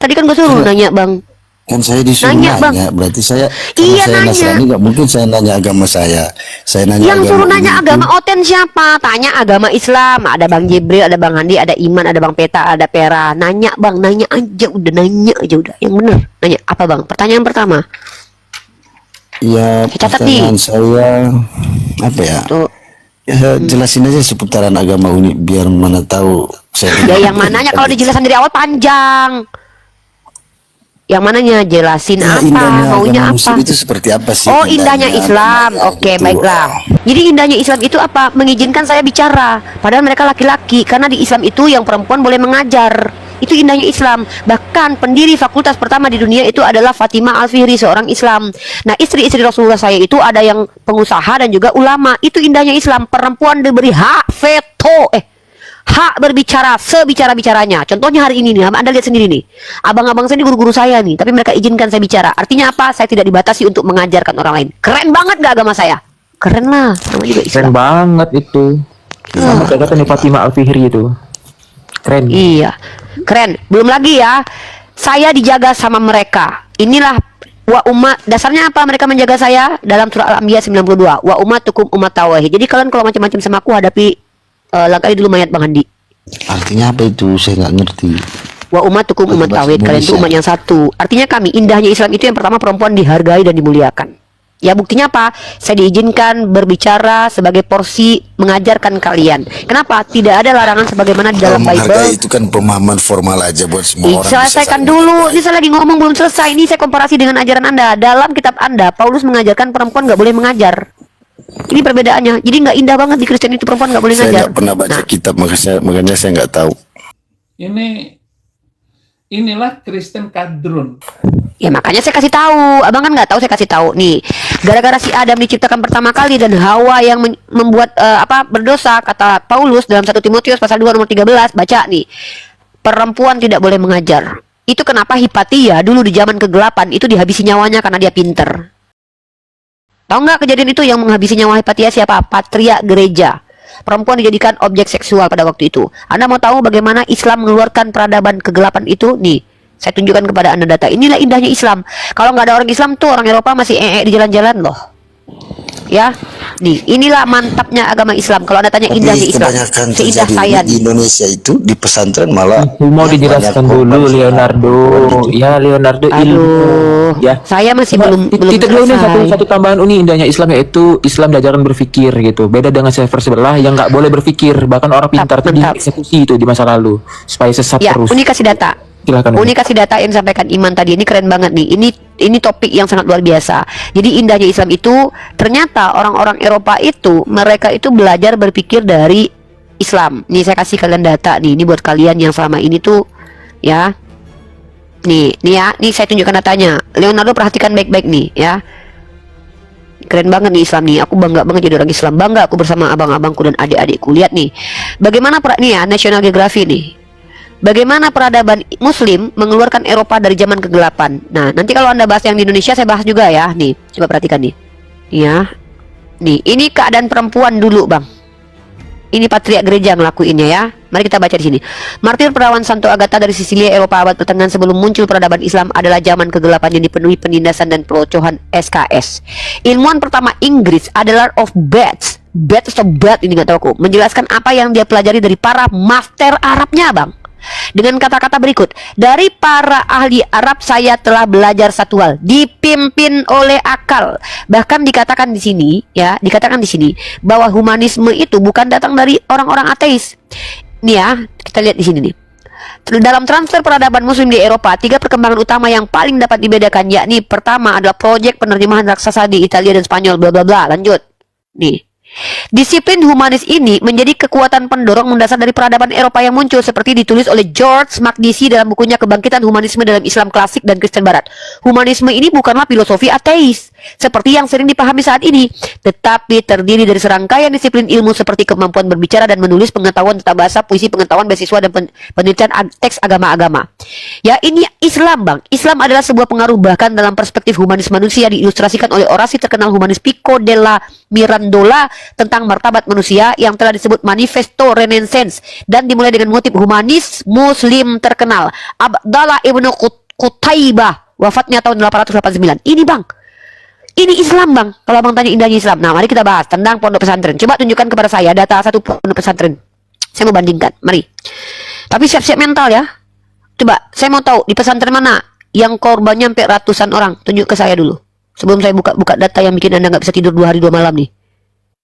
Tadi kan gua suruh nanya bang. Kan saya disuruh Nanya, nanya, Bang. berarti saya Iya, karena saya nanya. Nasrani nggak mungkin saya nanya agama saya. Saya nanya Yang suruh nanya Uni agama itu. Oten siapa? Tanya agama Islam. Ada Bang Jibril, ada Bang Handi, ada Iman, ada Bang Peta, ada Pera. Nanya bang, nanya aja udah, nanya aja udah. Yang bener. Nanya apa bang? Pertanyaan pertama. Ya, Catat pertanyaan nih. saya apa ya? Tuh. Ya jelasin aja seputaran agama Uni biar mana tahu saya. Ya yang mananya kalau dijelasin dari awal panjang. Yang mananya jelasin Ya, apa? indahnya Maunya agama apa? Muslim itu seperti apa sih? Oh indahnya Islam. indahnya Oke gitu. baiklah. Jadi indahnya Islam itu apa? Mengizinkan saya bicara. Padahal mereka laki-laki. Karena di Islam itu yang perempuan boleh mengajar. Itu indahnya Islam. Bahkan pendiri fakultas pertama di dunia itu adalah Fatimah Al-Fihri, seorang Islam. Nah istri-istri Rasulullah saya itu ada yang pengusaha dan juga ulama. Itu indahnya Islam. Perempuan diberi hak veto. Hak berbicara sebicara-bicaranya. Contohnya hari ini nih, Anda lihat sendiri nih. Abang-abang saya ini guru-guru saya nih, tapi mereka izinkan saya bicara. Artinya apa? Saya tidak dibatasi untuk mengajarkan orang lain. Keren banget gak agama saya? Keren lah, namanya juga Keren Islam. banget itu. Sama kayak kata nih Fatimah Al-Fihri itu. Keren. Iya, keren. Belum lagi ya, saya dijaga sama mereka. Inilah wa umat, dasarnya apa mereka menjaga saya? Dalam surah Al-Anbiya 92. Wa ummatukum ummat tawahid. Jadi kalian kalau macam-macam sama aku hadapi langkah dulu mayat Bang Handi. Artinya apa itu? Saya nggak ngerti. Wa ummatukum ummat Bahasa tawahid. Kalian itu Indonesia. umat yang satu. Artinya kami, indahnya Islam itu yang pertama perempuan dihargai dan dimuliakan. Ya buktinya apa? Saya diizinkan berbicara sebagai porsi mengajarkan kalian. Kenapa? Tidak ada larangan sebagaimana di dalam Kalau menghargai Bible. itu kan pemahaman formal aja buat semua orang. bisa Selesaikan saling dulu. menghargai. Ini saya lagi ngomong belum selesai. Ini saya komparasi dengan ajaran Anda. Dalam kitab Anda, Paulus mengajarkan perempuan nggak boleh mengajar. Ini perbedaannya. Jadi nggak indah banget di Kristen itu perempuan nggak boleh Saya ngajar. nggak pernah baca Nah, kitab, makanya saya nggak tahu. Inilah Kristen kadrun. ya makanya saya kasih tahu. Abang kan nggak tahu, saya kasih tahu. Nih, gara-gara si Adam diciptakan pertama kali dan Hawa yang membuat berdosa, kata Paulus dalam 1 Timotius pasal 2 nomor 13, baca nih. Perempuan tidak boleh mengajar. Itu kenapa Hipatia dulu di zaman kegelapan itu dihabisi nyawanya karena dia pinter. Tahu nggak kejadian itu yang menghabisi nyawa Hipatia siapa? Patria gereja. Perempuan dijadikan objek seksual pada waktu itu. Anda mau tahu bagaimana Islam mengeluarkan peradaban kegelapan itu? Nih, saya tunjukkan kepada Anda data. Inilah indahnya Islam. Kalau nggak ada orang Islam tuh orang Eropa masih di jalan-jalan loh. Ya, nih inilah mantapnya agama Islam. Kalau Anda tanya indahnya Tapi Islam, kebanyakan seindah terjadi saya di Indonesia itu di pesantren malah Mau yang dijelaskan banyak dulu korban Leonardo. Ya Leonardo ilmu. Aduh, Ya. saya masih Cuma belum titik dulu nih selesai. satu tambahan Uni, indahnya Islam yaitu Islam diajarkan berpikir gitu. Beda dengan server sebelah yang nggak boleh berpikir, bahkan orang pintar tuh Mantap. dieksekusi itu di masa lalu supaya sesat Ya, terus. Uni kasih data. Silakan Uni. Uni kasih data yang disampaikan Iman tadi, ini keren banget nih. Ini topik yang sangat luar biasa. Jadi indahnya Islam itu ternyata orang-orang Eropa itu mereka itu belajar berpikir dari Islam. Nih saya kasih kalian data nih. Ini buat kalian yang selama ini tuh ya. Nih ya, nih saya tunjukkan datanya. Leonardo perhatikan baik-baik nih ya. Keren banget nih Islam nih. Aku bangga banget jadi orang Islam. Bangga aku bersama abang-abangku dan adik-adikku. Lihat nih. Bagaimana nih ya, National Geography nih. Bagaimana peradaban Muslim mengeluarkan Eropa dari zaman kegelapan. Nah, nanti kalau Anda bahas yang di Indonesia, saya bahas juga ya. Nih, coba perhatikan nih. Ya. Nih, ini keadaan perempuan dulu, Bang. Ini patriark gereja ngelakuinnya ya. Mari kita baca di sini. Martir perawan Santo Agatha dari Sisilia, Eropa abad pertengahan sebelum muncul peradaban Islam adalah zaman kegelapan yang dipenuhi penindasan dan pelocohan SKS. Ilmuwan pertama Inggris adalah of Bates. Bates atau Bat ini nggak tahu aku. Menjelaskan apa yang dia pelajari dari para master Arabnya, Bang. Dengan kata-kata berikut, dari para ahli Arab saya telah belajar satu hal, dipimpin oleh akal. Bahkan dikatakan di sini, ya, dikatakan di sini bahwa humanisme itu bukan datang dari orang-orang ateis. Nih ya, kita lihat di sini nih. Dalam transfer peradaban Muslim di Eropa, 3 perkembangan utama yang paling dapat dibedakan, yakni pertama adalah proyek penerjemahan raksasa di Italia dan Spanyol, bla bla bla. Lanjut. Nih. Disiplin humanis ini menjadi kekuatan pendorong mendasar dari peradaban Eropa yang muncul, seperti ditulis oleh George Makdisi dalam bukunya Kebangkitan Humanisme dalam Islam Klasik dan Kristen Barat. Humanisme ini bukanlah filosofi ateis seperti yang sering dipahami saat ini, tetapi terdiri dari serangkaian disiplin ilmu seperti kemampuan berbicara dan menulis, pengetahuan tentang bahasa, puisi, pengetahuan beasiswa, dan penelitian teks agama-agama. Ya, ini Islam, Bang. Islam adalah sebuah pengaruh bahkan dalam perspektif humanis manusia, diilustrasikan oleh orasi terkenal humanis Pico della Mirandola tentang martabat manusia yang telah disebut Manifesto Renaissance dan dimulai dengan motif humanis Muslim terkenal Abdallah Ibnu Qutaibah, wafatnya tahun 889. Ini, Bang. Ini Islam, Bang. Kalau Bang tanya indahnya Islam. Nah, mari kita bahas tentang pondok pesantren. Coba tunjukkan kepada saya data satu pondok pesantren. Saya mau bandingkan. Mari. Tapi siap-siap mental ya. Coba, saya mau tahu di pesantren mana yang korbannya sampai ratusan orang. Tunjuk ke saya dulu. Sebelum saya buka data yang bikin Anda nggak bisa tidur 2 hari 2 malam nih.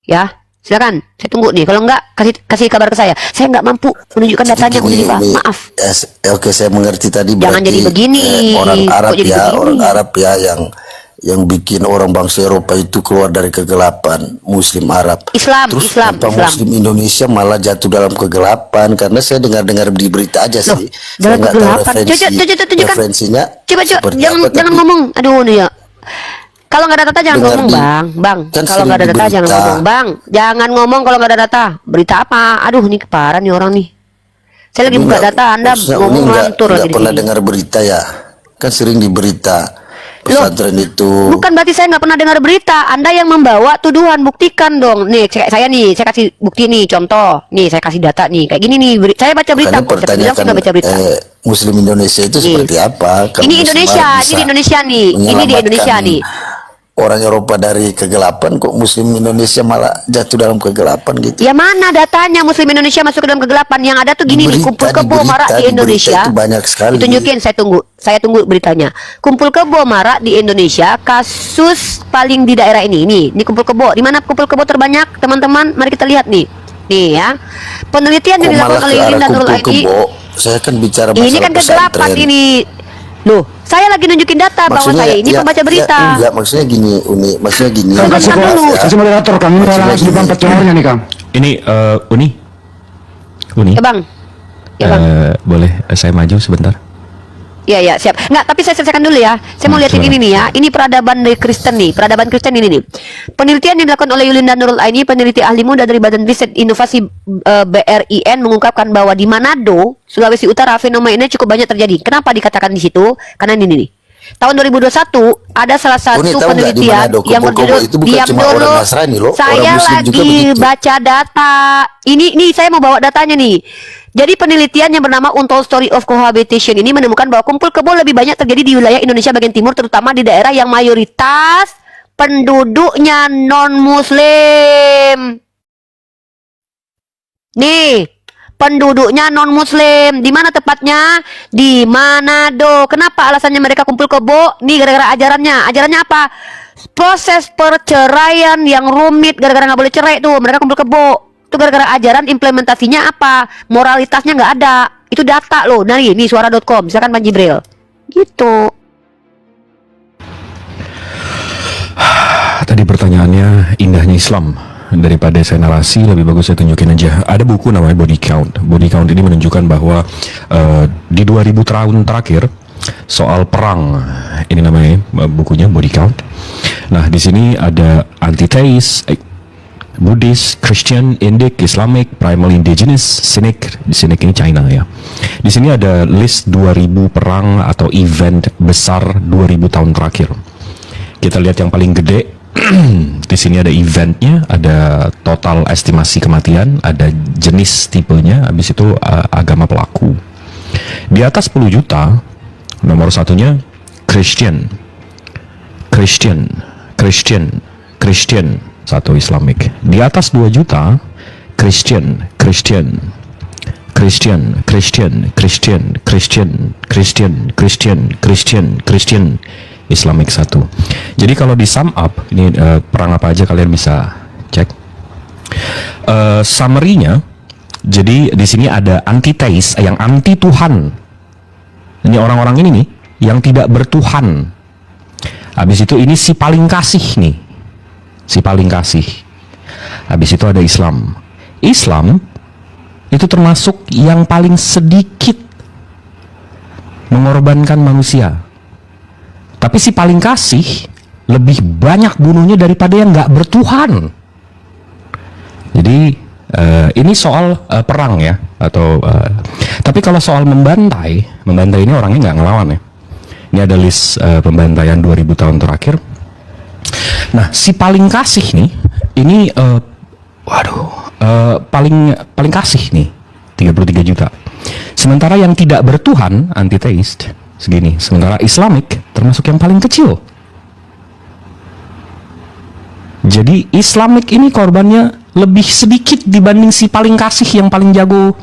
Ya, silakan. Saya tunggu nih. Kalau enggak, kasih kabar ke saya. Saya nggak mampu menunjukkan datanya. Maaf. Oke, saya mengerti tadi. Jangan berarti, jadi begini. orang Arab Kok jadi ya, begini? orang Arab ya yang bikin orang bangsa Eropa itu keluar dari kegelapan, Muslim Arab. Islam, Terus Islam. Muslim Indonesia malah jatuh dalam kegelapan? Karena saya dengar-dengar di berita aja sih. Dalam Saya nggak tahu kegelapan. Tunjukkan. referensinya. Coba seperti jangan apa, tapi ngomong. Aduh nih ya. Kalau nggak ada data jangan dengar ngomong, Bang. kan Kalau nggak ada sering data di jangan berita. ngomong, Bang. Jangan ngomong kalau nggak ada data. Berita apa? Aduh, ini keparan nih orang nih. Saya lagi Ini buka nggak- data, Anda maksudnya ngomong Uni lantur lagi nggak di pernah sini. dengar berita ya? Kan sering di berita pesantren itu. Bukan berarti saya nggak pernah dengar berita. Anda yang membawa tuduhan, buktikan dong. Nih, saya nih, saya kasih bukti nih, contoh. Nih, saya kasih data nih, kayak gini nih. Saya baca berita. Makanya Kok saya bilang saya nggak baca berita. Muslim Indonesia itu Nih. seperti apa? Kalau Ini Muslim Indonesia, Arab ini bisa di Indonesia nih. Ini di menyelamatkan Indonesia nih. orang Eropa dari kegelapan, kok Muslim Indonesia malah jatuh dalam kegelapan gitu. Ya mana datanya Muslim Indonesia masuk ke dalam kegelapan? Yang ada tuh gini nih, kumpul kebo marak di Indonesia. Itu banyak sekali. Ditunjukin, saya tunggu beritanya. Kumpul kebo marak di Indonesia, kasus paling di daerah ini. Ini kumpul kebo. Di mana kumpul kebo terbanyak, teman-teman? Mari kita lihat nih. Nih ya. Penelitian yang Kok dilakukan malah oleh ke arah Yudin dan Nurul kumpul Aini. kebo? Saya kan bicara masalah Ini kan kegelapan pesantren. ini. Loh, saya lagi nunjukin data bahwa saya ini pembaca berita. enggak, maksudnya gini, Uni, maksudnya gini. Kang, kasih Dengarkan dulu. kasih moderator Kang, ini Maksudnya langsung gini. depan pecornya nih Kang. Ini Uni. Ya, Bang. Ya, Bang. Boleh saya maju sebentar? Ya, siap. Nggak, tapi saya selesaikan dulu ya. Saya mau lihatin ini nih ya. Ini peradaban dari Kristen nih. Peradaban Kristen ini nih. Penelitian yang dilakukan oleh Yulinda Nurul Aini, peneliti ahli muda dari Badan Riset Inovasi BRIN, mengungkapkan bahwa di Manado, Sulawesi Utara, fenomena ini cukup banyak terjadi. Kenapa dikatakan di situ? Karena ini nih. Tahun 2021 ada salah satu Uni, tahu nggak di penelitian Manado, yang kumpul-kumpul berjudul itu bukan diam cuma dulu. orang Nasrani loh, Saya orang Muslim juga lagi begitu. baca data. Ini saya mau bawa datanya nih. Jadi penelitian yang bernama Untold Story of Cohabitation ini menemukan bahwa kumpul kebo lebih banyak terjadi di wilayah Indonesia bagian timur, terutama di daerah yang mayoritas penduduknya non-muslim. Nih, penduduknya non-muslim. Di mana tepatnya? Di Manado. Kenapa alasannya mereka kumpul kebo? Nih gara-gara ajarannya. Ajarannya apa? Proses perceraian yang rumit gara-gara nggak boleh cerai tuh. Mereka kumpul kebo. Itu gara-gara ajaran, implementasinya apa? Moralitasnya nggak ada. Itu data loh. Nah, ini suara.com. Silakan Bang Jibril. Gitu. Tadi pertanyaannya indahnya Islam. Daripada saya narasi, lebih bagus saya tunjukin aja. Ada buku namanya Body Count. Body Count ini menunjukkan bahwa di 2000 tahun terakhir soal perang, ini namanya bukunya Body Count. Nah, di sini ada anti-theist, Buddhist, Christian, Indic, Islamic, Primal Indigenous, Cynic. Di Cynic ini China ya. Di sini ada list 2000 perang atau event besar 2000 tahun terakhir. Kita lihat yang paling gede. Di sini ada eventnya, ada total estimasi kematian, ada jenis tipenya, habis itu agama pelaku. Di atas 10 juta, nomor satunya Christian, satu Islamic. Di atas 2 juta Christian, Islamic satu. Jadi kalau di sum up ini perang apa aja kalian bisa cek. Summary-nya, jadi di sini ada anti-theist yang anti Tuhan. Ini orang-orang ini nih yang tidak bertuhan. Habis itu ini si paling kasih nih. Si paling kasih. Habis itu ada Islam. Islam itu termasuk yang paling sedikit mengorbankan manusia. Tapi si paling kasih lebih banyak bunuhnya daripada yang nggak bertuhan. Jadi ini soal perang ya, atau tapi kalau soal membantai ini orangnya nggak ngelawan ya. Ini ada list pembantaian 2000 tahun terakhir. Nah, si paling kasih nih, ini paling kasih nih 33 juta. Sementara yang tidak bertuhan, anti-theist, segini. Sementara Islamic termasuk yang paling kecil. Jadi Islamic ini korbannya lebih sedikit dibanding si paling kasih yang paling jago.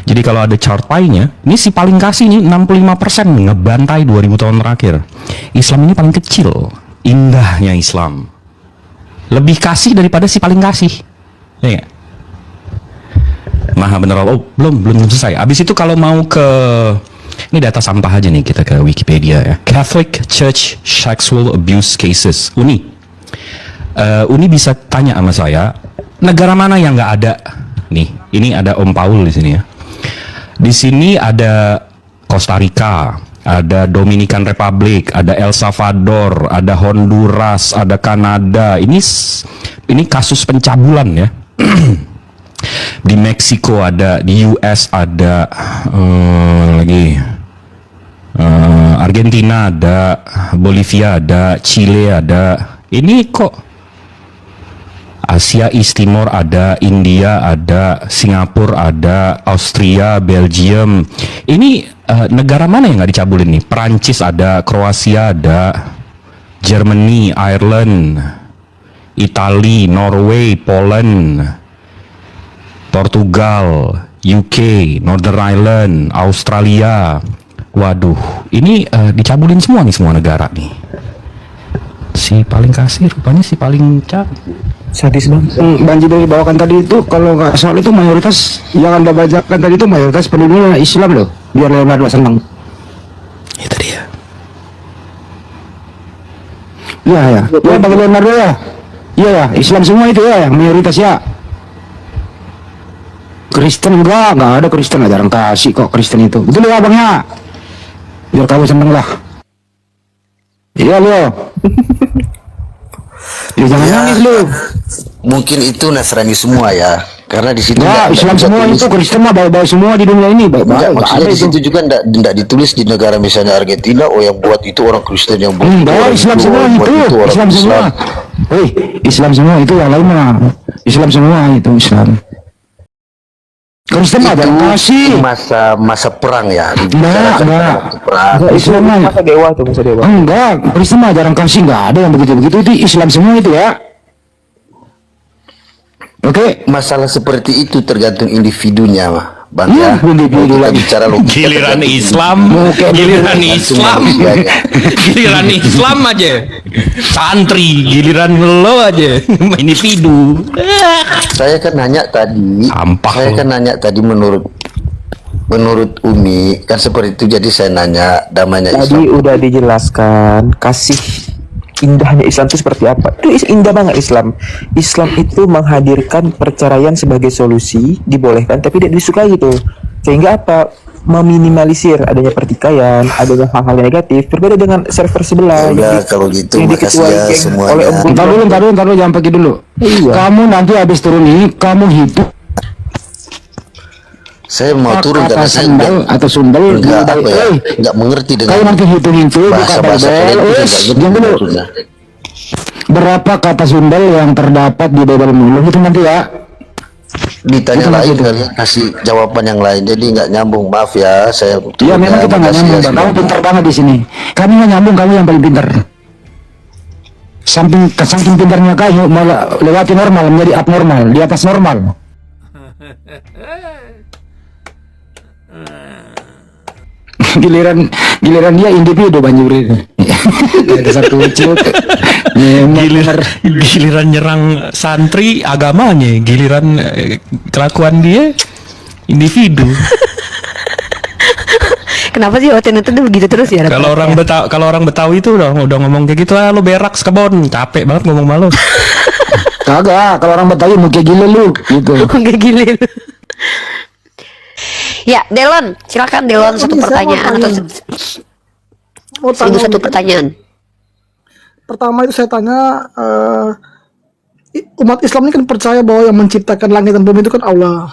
Jadi kalau ada chart pie-nya, ini si paling kasih ini 65% ngebantai 2000 tahun terakhir. Islam ini paling kecil. Indahnya Islam. Lebih kasih daripada si paling kasih. Ya gak? Maha bener. Oh, belum selesai. Abis itu kalau mau ke, ini data sampah aja nih, kita ke Wikipedia ya. Catholic Church Sexual Abuse Cases. Uni bisa tanya sama saya, negara mana yang nggak ada? Nih, ini ada Om Paul di sini ya. Di sini ada Costa Rica, ada Dominican Republic, ada El Salvador, ada Honduras, ada Kanada. Ini kasus pencabulan ya. Di Meksiko ada, di US ada, Argentina ada, Bolivia ada, Chile ada. Ini kok Asia East Timor ada, India ada, Singapura ada, Austria, Belgium. Ini negara mana yang nggak dicabulin nih? Perancis ada, Kroasia ada, Germany, Ireland, Italia, Norway, Poland, Portugal, UK, Northern Ireland, Australia. Waduh, ini dicabulin semua nih, semua negara nih. Si paling kasih rupanya si paling Sadis bang. Bang Jibril bawakan tadi itu, kalau nggak salah itu mayoritas yang Anda bacakan tadi itu mayoritas penduduknya Islam loh. Biar Leonardo senang. Itu dia. Iya ya. Ya Bang Leonardo ya. Iya ya. Islam semua itu ya, mayoritas ya. Kristen enggak ada Kristen, jarang kasih kok Kristen itu. Betul ya Bang ya. Biar kamu seneng lah. Iya lo. Ya jangan nangis lu. Mungkin itu Nasrani semua ya, karena di situ ya, Islam semua itu, Kristen mah baik-baik semua di dunia ini, baik-baik. Maksudnya di situ juga tidak ditulis di negara misalnya Argentina, oh yang buat itu orang Kristen, yang buat Islam semua itu, Islam semua. Islam semua itu yang lain mah. Islam semua itu Islam. Kristen mah jarang kasih. masa perang ya. Enggak. Perang. Islam mah Masa dewa tuh, masa dewa. enggak. Kristen mah jarang kasih, enggak ada yang begitu-begitu. Itu Islam semua itu ya. Oke. Masalah seperti itu tergantung individunya, Bang Ya, ya. individu Kita lagi. bicara logika, Giliran tergantung Islam, Giliran giliran Islam aja. Santri, giliran lo aja. Individu. Saya kan nanya tadi, Sampah saya lo. kan nanya tadi menurut Umi kan seperti itu, jadi saya nanya damainya Tadi Islam. udah dijelaskan kasih indahnya Islam itu seperti apa. Itu indah banget Islam. Islam itu menghadirkan perceraian sebagai solusi, dibolehkan tapi tidak disukai itu. Sehingga apa? Meminimalisir adanya pertikaian, adanya hal-hal negatif. Berbeda dengan server sebelah Ya, yang kalau gitu yang makasih diketuai ya geng semuanya. oleh Om Ntar dulu, jangan pergi dulu. Iya. Kamu nanti habis turun ini, kamu hitung Saya mau turun kata karena saya sandal atau sundel. enggak Udah, apa ya, eh, enggak mengerti dengan Kalau nanti hitung itu buka bahasa-bahasa Bible, kalian itu saya enggak ngerti jangan dulu. maksudnya. Berapa kata sundel yang terdapat di Bible mulu itu nanti ya. Ditanya Itu lain maksudnya. kali, kasih jawaban yang lain, jadi nggak nyambung, maaf ya. Saya Iya memang kita nggak makasih nyambung, ya Bang. Kamu semua. pintar banget di sini. Kami nggak nyambung, kamu yang paling pintar. Saking pintarnya kamu malah lewati normal menjadi abnormal, di atas normal. giliran dia individu banjur. Ada satu kecil. Giliran nyerang santri agamanya, giliran kelakuan dia individu. Kenapa sih OTN itu begitu terus ya? Kalau orang Betawi itu udah ngomong kayak gitu, lo berak sekebon, capek banget ngomong malu. Kagak, kalau orang Betawi mau kayak gila lu gitu. Kayak gile lu. Ya, Delon, silakan Delon satu pertanyaan atau satu pertanyaan. Pertama itu saya tanya, umat Islam ini kan percaya bahwa yang menciptakan langit dan bumi itu kan Allah.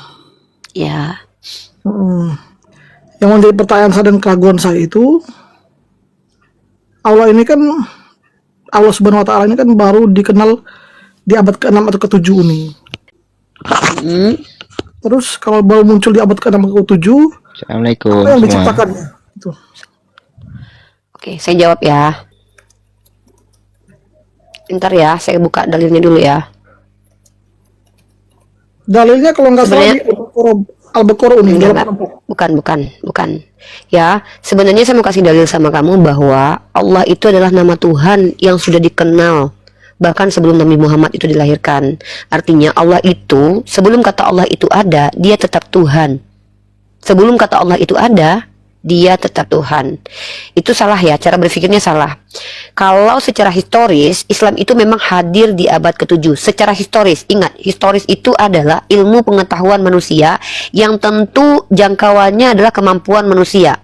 Ya. Yang menjadi pertanyaan saya dan keraguan saya itu, Allah ini kan, Allah Subhanahu Wa Taala ini kan baru dikenal di abad ke-6 atau ke-7 ini. Terus kalau baru muncul di abad ke-6 atau ke-7, Assalamualaikum apa yang semua. diciptakannya? Itu. Oke, saya jawab ya. Ntar ya, saya buka dalilnya dulu ya. Dalilnya kalau nggak salah di Al-Baqarah ini. Enggak, bukan. Ya, sebenarnya saya mau kasih dalil sama kamu bahwa Allah itu adalah nama Tuhan yang sudah dikenal bahkan sebelum Nabi Muhammad itu dilahirkan. Artinya Allah itu, sebelum kata Allah itu ada, dia tetap Tuhan. Sebelum kata Allah itu ada, dia tetap Tuhan. Itu salah ya, cara berpikirnya salah. Kalau secara historis, Islam itu memang hadir di abad ke-7. Secara historis, ingat, historis itu adalah ilmu pengetahuan manusia yang tentu jangkauannya adalah kemampuan manusia.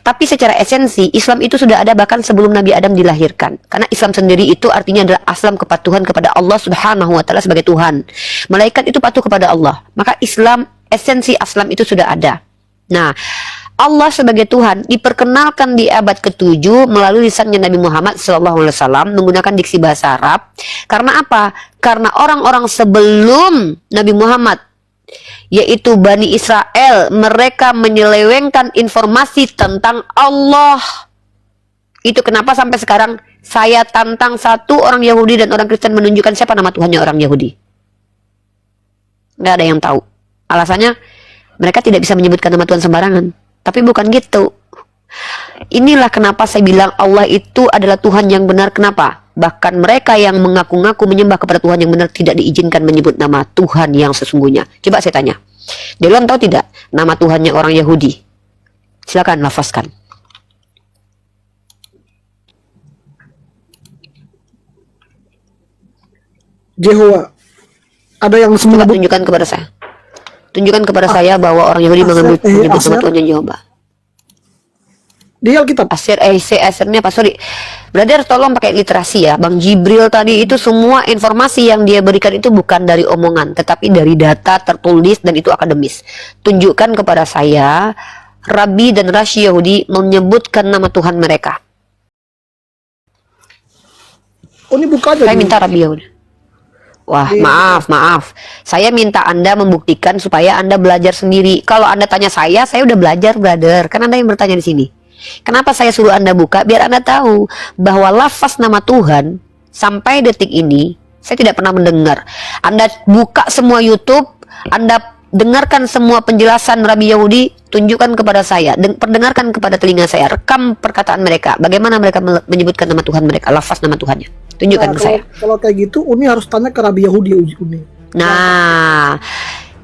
Tapi secara esensi, Islam itu sudah ada bahkan sebelum Nabi Adam dilahirkan. Karena Islam sendiri itu artinya adalah aslam kepatuhan kepada Allah Subhanahu wa Ta'ala sebagai Tuhan. Malaikat itu patuh kepada Allah. Maka Islam, esensi Islam itu sudah ada. Nah, Allah sebagai Tuhan diperkenalkan di abad ke-7 melalui lisannya Nabi Muhammad SAW menggunakan diksi bahasa Arab. Karena apa? Karena orang-orang sebelum Nabi Muhammad, yaitu Bani Israel, mereka menyelewengkan informasi tentang Allah. Itu kenapa sampai sekarang saya tantang satu orang Yahudi dan orang Kristen menunjukkan siapa nama Tuhannya orang Yahudi. Nggak ada yang tahu. Alasannya mereka tidak bisa menyebutkan nama Tuhan sembarangan. Tapi bukan gitu. Inilah kenapa saya bilang Allah itu adalah Tuhan yang benar. Kenapa? Bahkan mereka yang mengaku-ngaku menyembah kepada Tuhan yang benar tidak diizinkan menyebut nama Tuhan yang sesungguhnya. Coba saya tanya, Delon tahu tidak nama Tuhannya orang Yahudi? Silakan lafazkan. Jehovah. Ada yang Coba tunjukkan kepada saya. Tunjukkan kepada saya bahwa orang Yahudi menyebut nama Tuhannya Jehovah. Di Alkitab. Asirnya apa? Sorry. Brother, tolong pakai literasi ya. Bang Jibril tadi itu semua informasi yang dia berikan itu bukan dari omongan, tetapi dari data tertulis dan itu akademis. Tunjukkan kepada saya, Rabi dan Rasy Yahudi menyebutkan nama Tuhan mereka. Oh, ini buka aja. Saya minta Rabi Yahudi. Wah, maaf. Saya minta Anda membuktikan supaya Anda belajar sendiri. Kalau Anda tanya saya udah belajar, brother. Kan Anda yang bertanya di sini. Kenapa saya suruh Anda buka? Biar Anda tahu bahwa lafaz nama Tuhan sampai detik ini saya tidak pernah mendengar. Anda buka semua YouTube, Anda dengarkan semua penjelasan Rabi Yahudi, tunjukkan kepada saya, perdengarkan kepada telinga saya, rekam perkataan mereka, bagaimana mereka menyebutkan nama Tuhan mereka, lafaz nama Tuhannya. Tunjukkan ke saya. Kalau kayak gitu, Uni harus tanya ke Rabi Yahudi, Uni. Nah,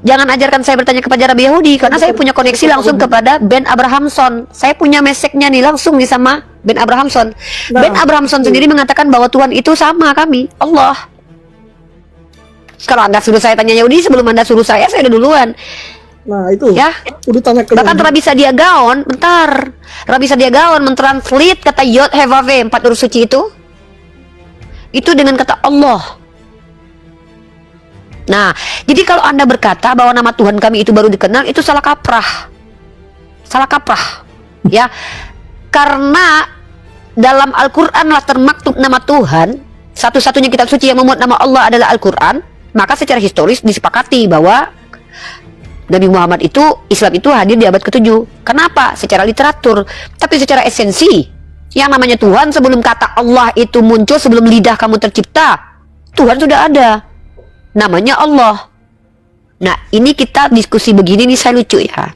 jangan ajarkan saya bertanya kepada Rabi Yahudi, karena saya punya koneksi langsung kepada Ben Abrahamson. Saya punya meseknya nih langsung nih sama Ben Abrahamson. Ben Abrahamson sendiri mengatakan bahwa Tuhan itu sama kami, Allah. Kalau Anda suruh saya tanya Yahudi, sebelum Anda suruh saya udah duluan. Nah itu ya. Udah tanya ke bahkan Rabi Sadia Gaon, bentar. Rabi Sadia Gaon mentranslate kata Yod Hevave 4 huruf suci itu dengan kata Allah. Nah, jadi kalau Anda berkata bahwa nama Tuhan kami itu baru dikenal, itu salah kaprah. Salah kaprah. Ya. Karena dalam Al-Qur'an lah termaktub nama Tuhan, satu-satunya kitab suci yang memuat nama Allah adalah Al-Qur'an, maka secara historis disepakati bahwa Nabi Muhammad itu, Islam itu hadir di abad ke-7. Kenapa? Secara literatur. Tapi secara esensi, yang namanya Tuhan sebelum kata Allah itu muncul, sebelum lidah kamu tercipta, Tuhan sudah ada. Namanya Allah. Nah, ini kita diskusi begini nih, saya lucu ya.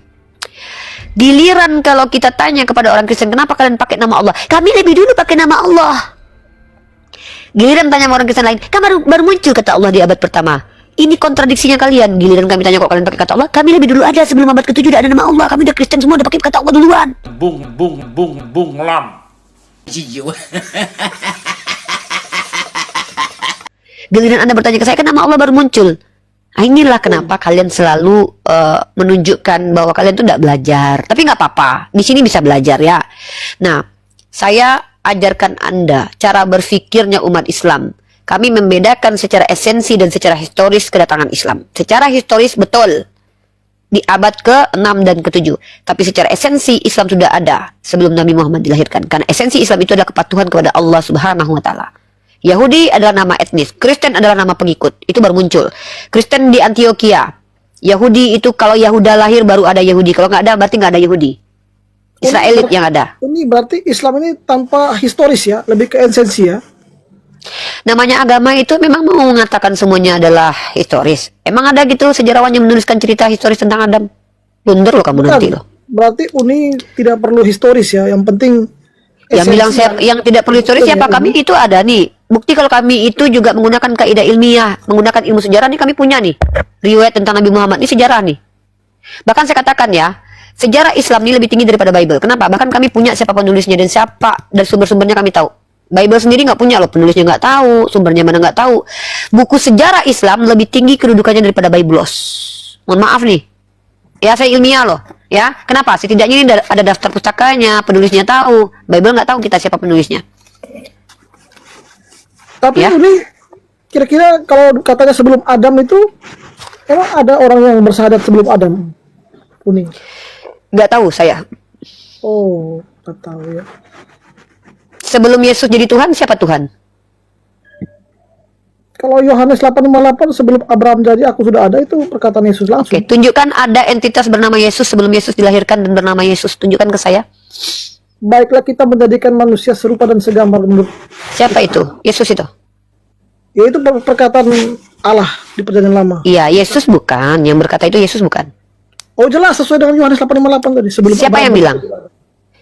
Giliran kalau kita tanya kepada orang Kristen, kenapa kalian pakai nama Allah? Kami lebih dulu pakai nama Allah. Giliran tanya sama orang Kristen lain, kan baru muncul kata Allah di abad pertama. Ini kontradiksinya kalian. Giliran kami tanya kok kalian pakai kata Allah, kami lebih dulu ada, sebelum abad ke-7 udah ada nama Allah. Kami udah Kristen semua udah pakai kata Allah duluan. Bung lam. Giliran Anda bertanya ke saya, kan nama Allah baru muncul. Nah, inilah kenapa kalian selalu menunjukkan bahwa kalian tuh tidak belajar. Tapi nggak apa-apa, di sini bisa belajar ya. Nah, saya ajarkan Anda cara berpikirnya umat Islam. Kami membedakan secara esensi dan secara historis kedatangan Islam. Secara historis betul di abad ke-6 dan ke-7. Tapi secara esensi Islam sudah ada sebelum Nabi Muhammad dilahirkan. Karena esensi Islam itu adalah kepatuhan kepada Allah Subhanahu wa taala. Yahudi adalah nama etnis, Kristen adalah nama pengikut. Itu baru muncul. Kristen di Antioquia. Yahudi itu kalau Yahuda lahir baru ada Yahudi. Kalau nggak ada berarti nggak ada Yahudi. Israelit yang ada. Ini berarti Islam ini tanpa historis ya, lebih ke esensi ya. Namanya agama itu memang mau mengatakan semuanya adalah historis. Emang ada gitu sejarawan yang menuliskan cerita historis tentang Adam? Blunder loh kamu nanti loh. Berarti Uni tidak perlu historis ya, yang penting yang bilang yang tidak perlu historis siapa? Kami itu ada nih. Bukti kalau kami itu juga menggunakan kaidah ilmiah, menggunakan ilmu sejarah nih, kami punya nih. Riwayat tentang Nabi Muhammad ini sejarah nih. Bahkan saya katakan ya, sejarah Islam ini lebih tinggi daripada Bible. Kenapa? Bahkan kami punya siapa penulisnya dan siapa dan sumber-sumbernya kami tahu. Bible sendiri nggak punya loh, penulisnya nggak tahu, sumbernya mana nggak tahu. Buku sejarah Islam lebih tinggi kedudukannya daripada Biblos. Mohon maaf nih, ya saya ilmiah loh, ya. Kenapa? Setidaknya ini ada daftar pustakanya, penulisnya tahu. Bible nggak tahu kita siapa penulisnya. Tapi ya? Ini kira-kira kalau katanya sebelum Adam itu, emang ada orang yang bersyahadat sebelum Adam? Uni? Nggak tahu saya. Oh, nggak tahu ya. Sebelum Yesus jadi Tuhan, siapa Tuhan? Kalau Yohanes 8:58 sebelum Abraham jadi aku sudah ada, itu perkataan Yesus langsung. Oke, tunjukkan ada entitas bernama Yesus sebelum Yesus dilahirkan dan bernama Yesus. Tunjukkan ke saya. Baiklah kita menjadikan manusia serupa dan segambar menurut. Siapa itu? Yesus itu? Yaitu perkataan Allah di Perjanjian Lama. Iya, Yesus bukan. Yang berkata itu Yesus bukan. Oh jelas sesuai dengan Yohanes 8:58 tadi. Sebelum siapa Abraham yang bilang?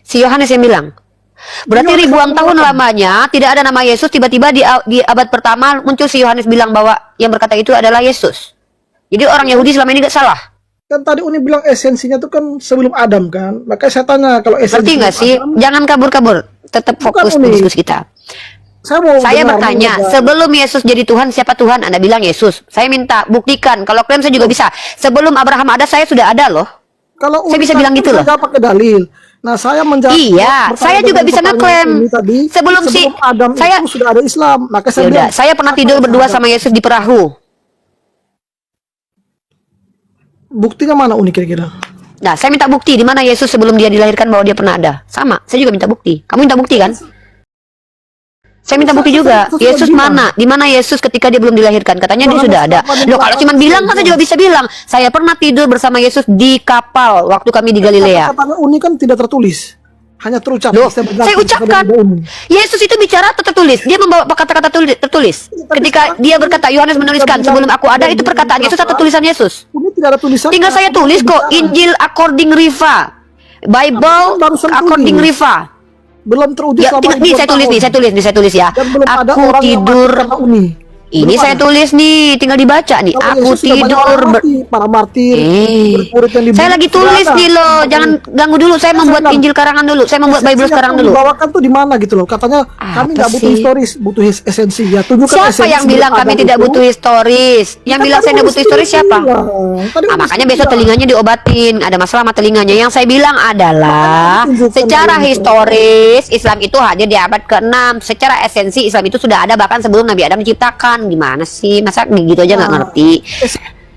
Si Yohanes yang bilang. Berarti ribuan tahun lamanya tidak ada nama Yesus, tiba-tiba di abad pertama muncul si Yohanes bilang bahwa yang berkata itu adalah Yesus. Jadi orang Yahudi selama ini gak salah. Kan tadi Uni bilang esensinya itu kan sebelum Adam kan. Makanya saya tanya kalau esensi. Berarti nggak sih? Adam, jangan kabur-kabur. Tetap fokus di diskusi kita. Saya bertanya, sebelum Yesus jadi Tuhan, siapa Tuhan? Anda bilang Yesus. Saya minta buktikan. Kalau klaim saya juga bisa. Sebelum Abraham ada, saya sudah ada loh. Kalau saya bisa bilang gitu loh. Saya pakai dalil. Nah, saya menjawab. Iya, saya juga bisa ngeklaim. Sebelum si Adam saya itu sudah ada Islam. Maka saya bilang, saya pernah tidur berdua sama Yesus di perahu. Buktinya mana Uni kira-kira? Nah, saya minta bukti di mana Yesus sebelum dia dilahirkan bahwa dia pernah ada. Sama, saya juga minta bukti. Kamu minta bukti kan? Saya minta bukti juga. Yesus mana? Di mana Yesus ketika dia belum dilahirkan? Katanya dia sudah ada. Loh, kalau cuma bilang kan saya juga bisa bilang. Saya pernah tidur bersama Yesus di kapal waktu kami di Galilea. Kata-kata Uni kan tidak tertulis, hanya terucap. Loh, saya ucapkan. Yesus itu bicara atau tertulis? Dia membawa kata-kata tertulis. Ketika dia berkata, Yohanes menuliskan, sebelum aku ada, itu perkataan Yesus atau tulisan Yesus? Ini tidak ada tulisan. Tinggal saya tulis kok, Injil according Riva, Bible according Riva. Belum teruji Ya, selama nih saya tulis nih, saya tulis ya. Dan belum ada Aku orang yang tidur. mati karena Uni. Ini Belum saya ada. tulis nih, tinggal dibaca nih. Kalau Aku Yesus sudah banyak tidur. orang mati, para martir, murid-murid yang Saya lagi tulis nih loh, jangan ganggu dulu. Saya membuat bilang, Injil karangan dulu. Saya membuat Bible esensi sekarang yang dulu. dibawakan tuh di mana gitu loh. Katanya kami nggak butuh sih? historis, butuh esensi. Ya tunjukkan Siapa esensi yang sebelum bilang kami Adam tidak itu. butuh historis? Yang Kan bilang tadi saya tidak Uni butuh historis sendiri siapa? bilang. Tadi Uni Makanya sendiri besok bilang. telinganya diobatin. Ada masalah sama telinganya. Yang saya bilang adalah Makanya tunjukkan secara dulu. historis Islam itu hadir di abad ke-6. Secara esensi Islam itu sudah ada bahkan sebelum Nabi Adam diciptakan. Gimana sih? Masa gitu aja nggak ngerti?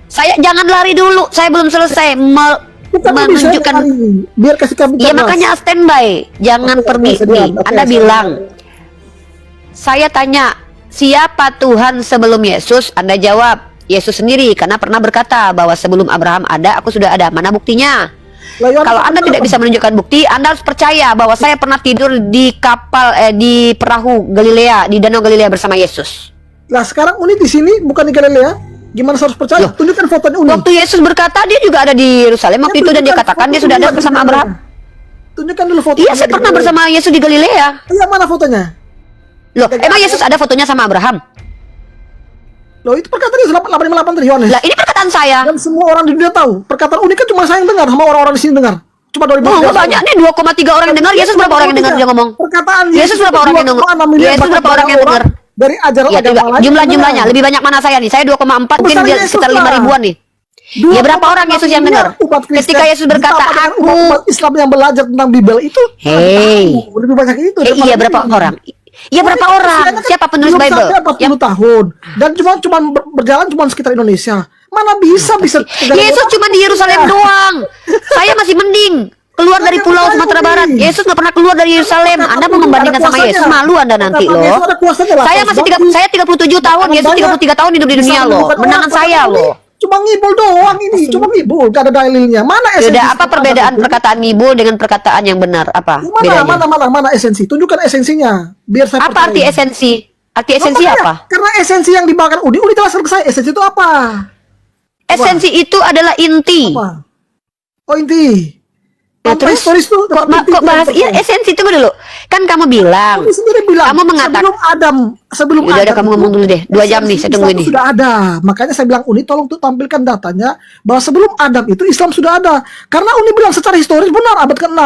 Saya jangan lari dulu. Saya belum selesai Bukan Uni, saya menunjukkan. nggak lari. Biar kasih kami Iya jelas. makanya standby. Jangan Oke, pergi. oke, Nih, oke, Anda saya bilang. siap. Saya tanya, siapa Tuhan sebelum Yesus? Anda jawab, Yesus sendiri karena pernah berkata bahwa sebelum Abraham ada, aku sudah ada. Mana buktinya? Lah, Yohanes Kalau Anda apa? tidak bisa menunjukkan bukti, Anda harus percaya bahwa saya pernah tidur di kapal di perahu Galilea, di Danau Galilea bersama Yesus. Lah sekarang Uni di sini bukan di Galilea. Gimana saya harus percaya? Loh, Tunjukkan fotonya Uni. Waktu Yesus berkata dia juga ada di Yerusalem waktu itu dan dia katakan dia sudah ada bersama Abraham. Tunjukkan dulu foto. Iya, saya pernah bersama Yesus di Galilea. Iya, mana fotonya? Loh, emang Yesus ada fotonya sama Abraham? Loh, itu perkataan 858 dari Yohanes. Lah, ini perkataan saya. Dan semua orang di dunia tahu. Perkataan Uni kan cuma saya yang dengar, sama orang-orang di sini dengar. Cuma 2000. Oh, nggak banyak nih 2,3 orang yang dengar. Yesus berapa orang yang dengar dia ngomong? Perkataan Yesus berapa orang yang dengar? Yesus berapa orang yang dengar? Dari ajaran Ya, agama lain. jumlahnya lebih banyak mana saya nih? Saya 2,4 mungkin Besar dia Yesus sekitar lah. 5 ribuan nih. Ya berapa orang Yesus yang dengar? Ketika Yesus berkata umat Islam yang belajar tentang Bible itu Hei. lebih banyak itu. Iya berapa orang? Iya berapa orang? Siapa penulis belum Bible? sampai 40 tahun dan cuma berjalan cuma sekitar Indonesia. Mana bisa Yesus cuma di Yerusalem doang. Saya masih mending keluar dari pulau Sumatera Barat. Yesus nggak pernah keluar dari Yerusalem. Anda mau membandingkan sama Yesus, malu Anda nanti loh. Saya masih 37 tahun, Yesus 33 tahun hidup di dunia loh. Menangan saya loh. Cuma ngibul doang ini, cuma ngibul, gak ada dalilnya. Mana esensi? Yaudah, apa perbedaan perkataan ngibul dengan perkataan yang benar? Apa bedanya? Mana esensi? Tunjukkan esensinya, biar saya Apa arti percaya. esensi? Arti esensi Makanya, apa? Karena esensi yang dimakan Uni jelaskan ke saya, esensi itu apa? Esensi itu adalah inti. Apa? Oh, inti. Ya, Tanpa terus historis tuh, kok, inti kok itu bahas? apa? Iya esensi tunggu dulu. Kan kamu bilang. Uni sendiri bilang, Kamu mengatakan. sebelum Udah Adam kamu itu, ngomong dulu deh. 2 jam nih, esensi saya tunggu Islam ini. sudah ada. Makanya saya bilang Uni tolong tuh tampilkan datanya bahwa sebelum Adam itu Islam sudah ada. Karena Uni bilang secara historis benar abad ke-6.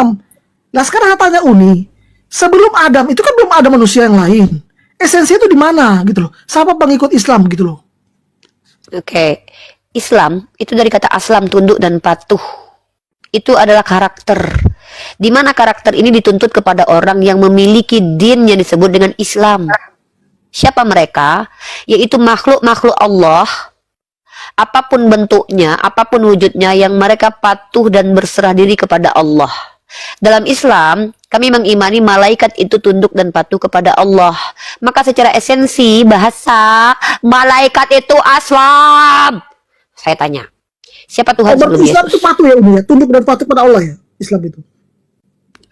Nah sekarang tanya Uni, sebelum Adam itu kan belum ada manusia yang lain. Esensi itu di mana gitu loh? Siapa pengikut Islam gitu loh? Oke. Islam itu dari kata aslam, tunduk dan patuh. Itu adalah karakter. Di mana karakter ini dituntut kepada orang yang memiliki din yang disebut dengan Islam. Siapa mereka? Yaitu makhluk-makhluk Allah, apapun bentuknya, apapun wujudnya, yang mereka patuh dan berserah diri kepada Allah. Dalam Islam, kami mengimani malaikat itu tunduk dan patuh kepada Allah. Maka secara esensi, bahasa, malaikat itu aslam. Saya tanya, siapa Tuhan sebelum Berarti Islam Yesus? itu patuh ya Uni ya? Tunduk dan patuh pada Allah ya? Islam itu.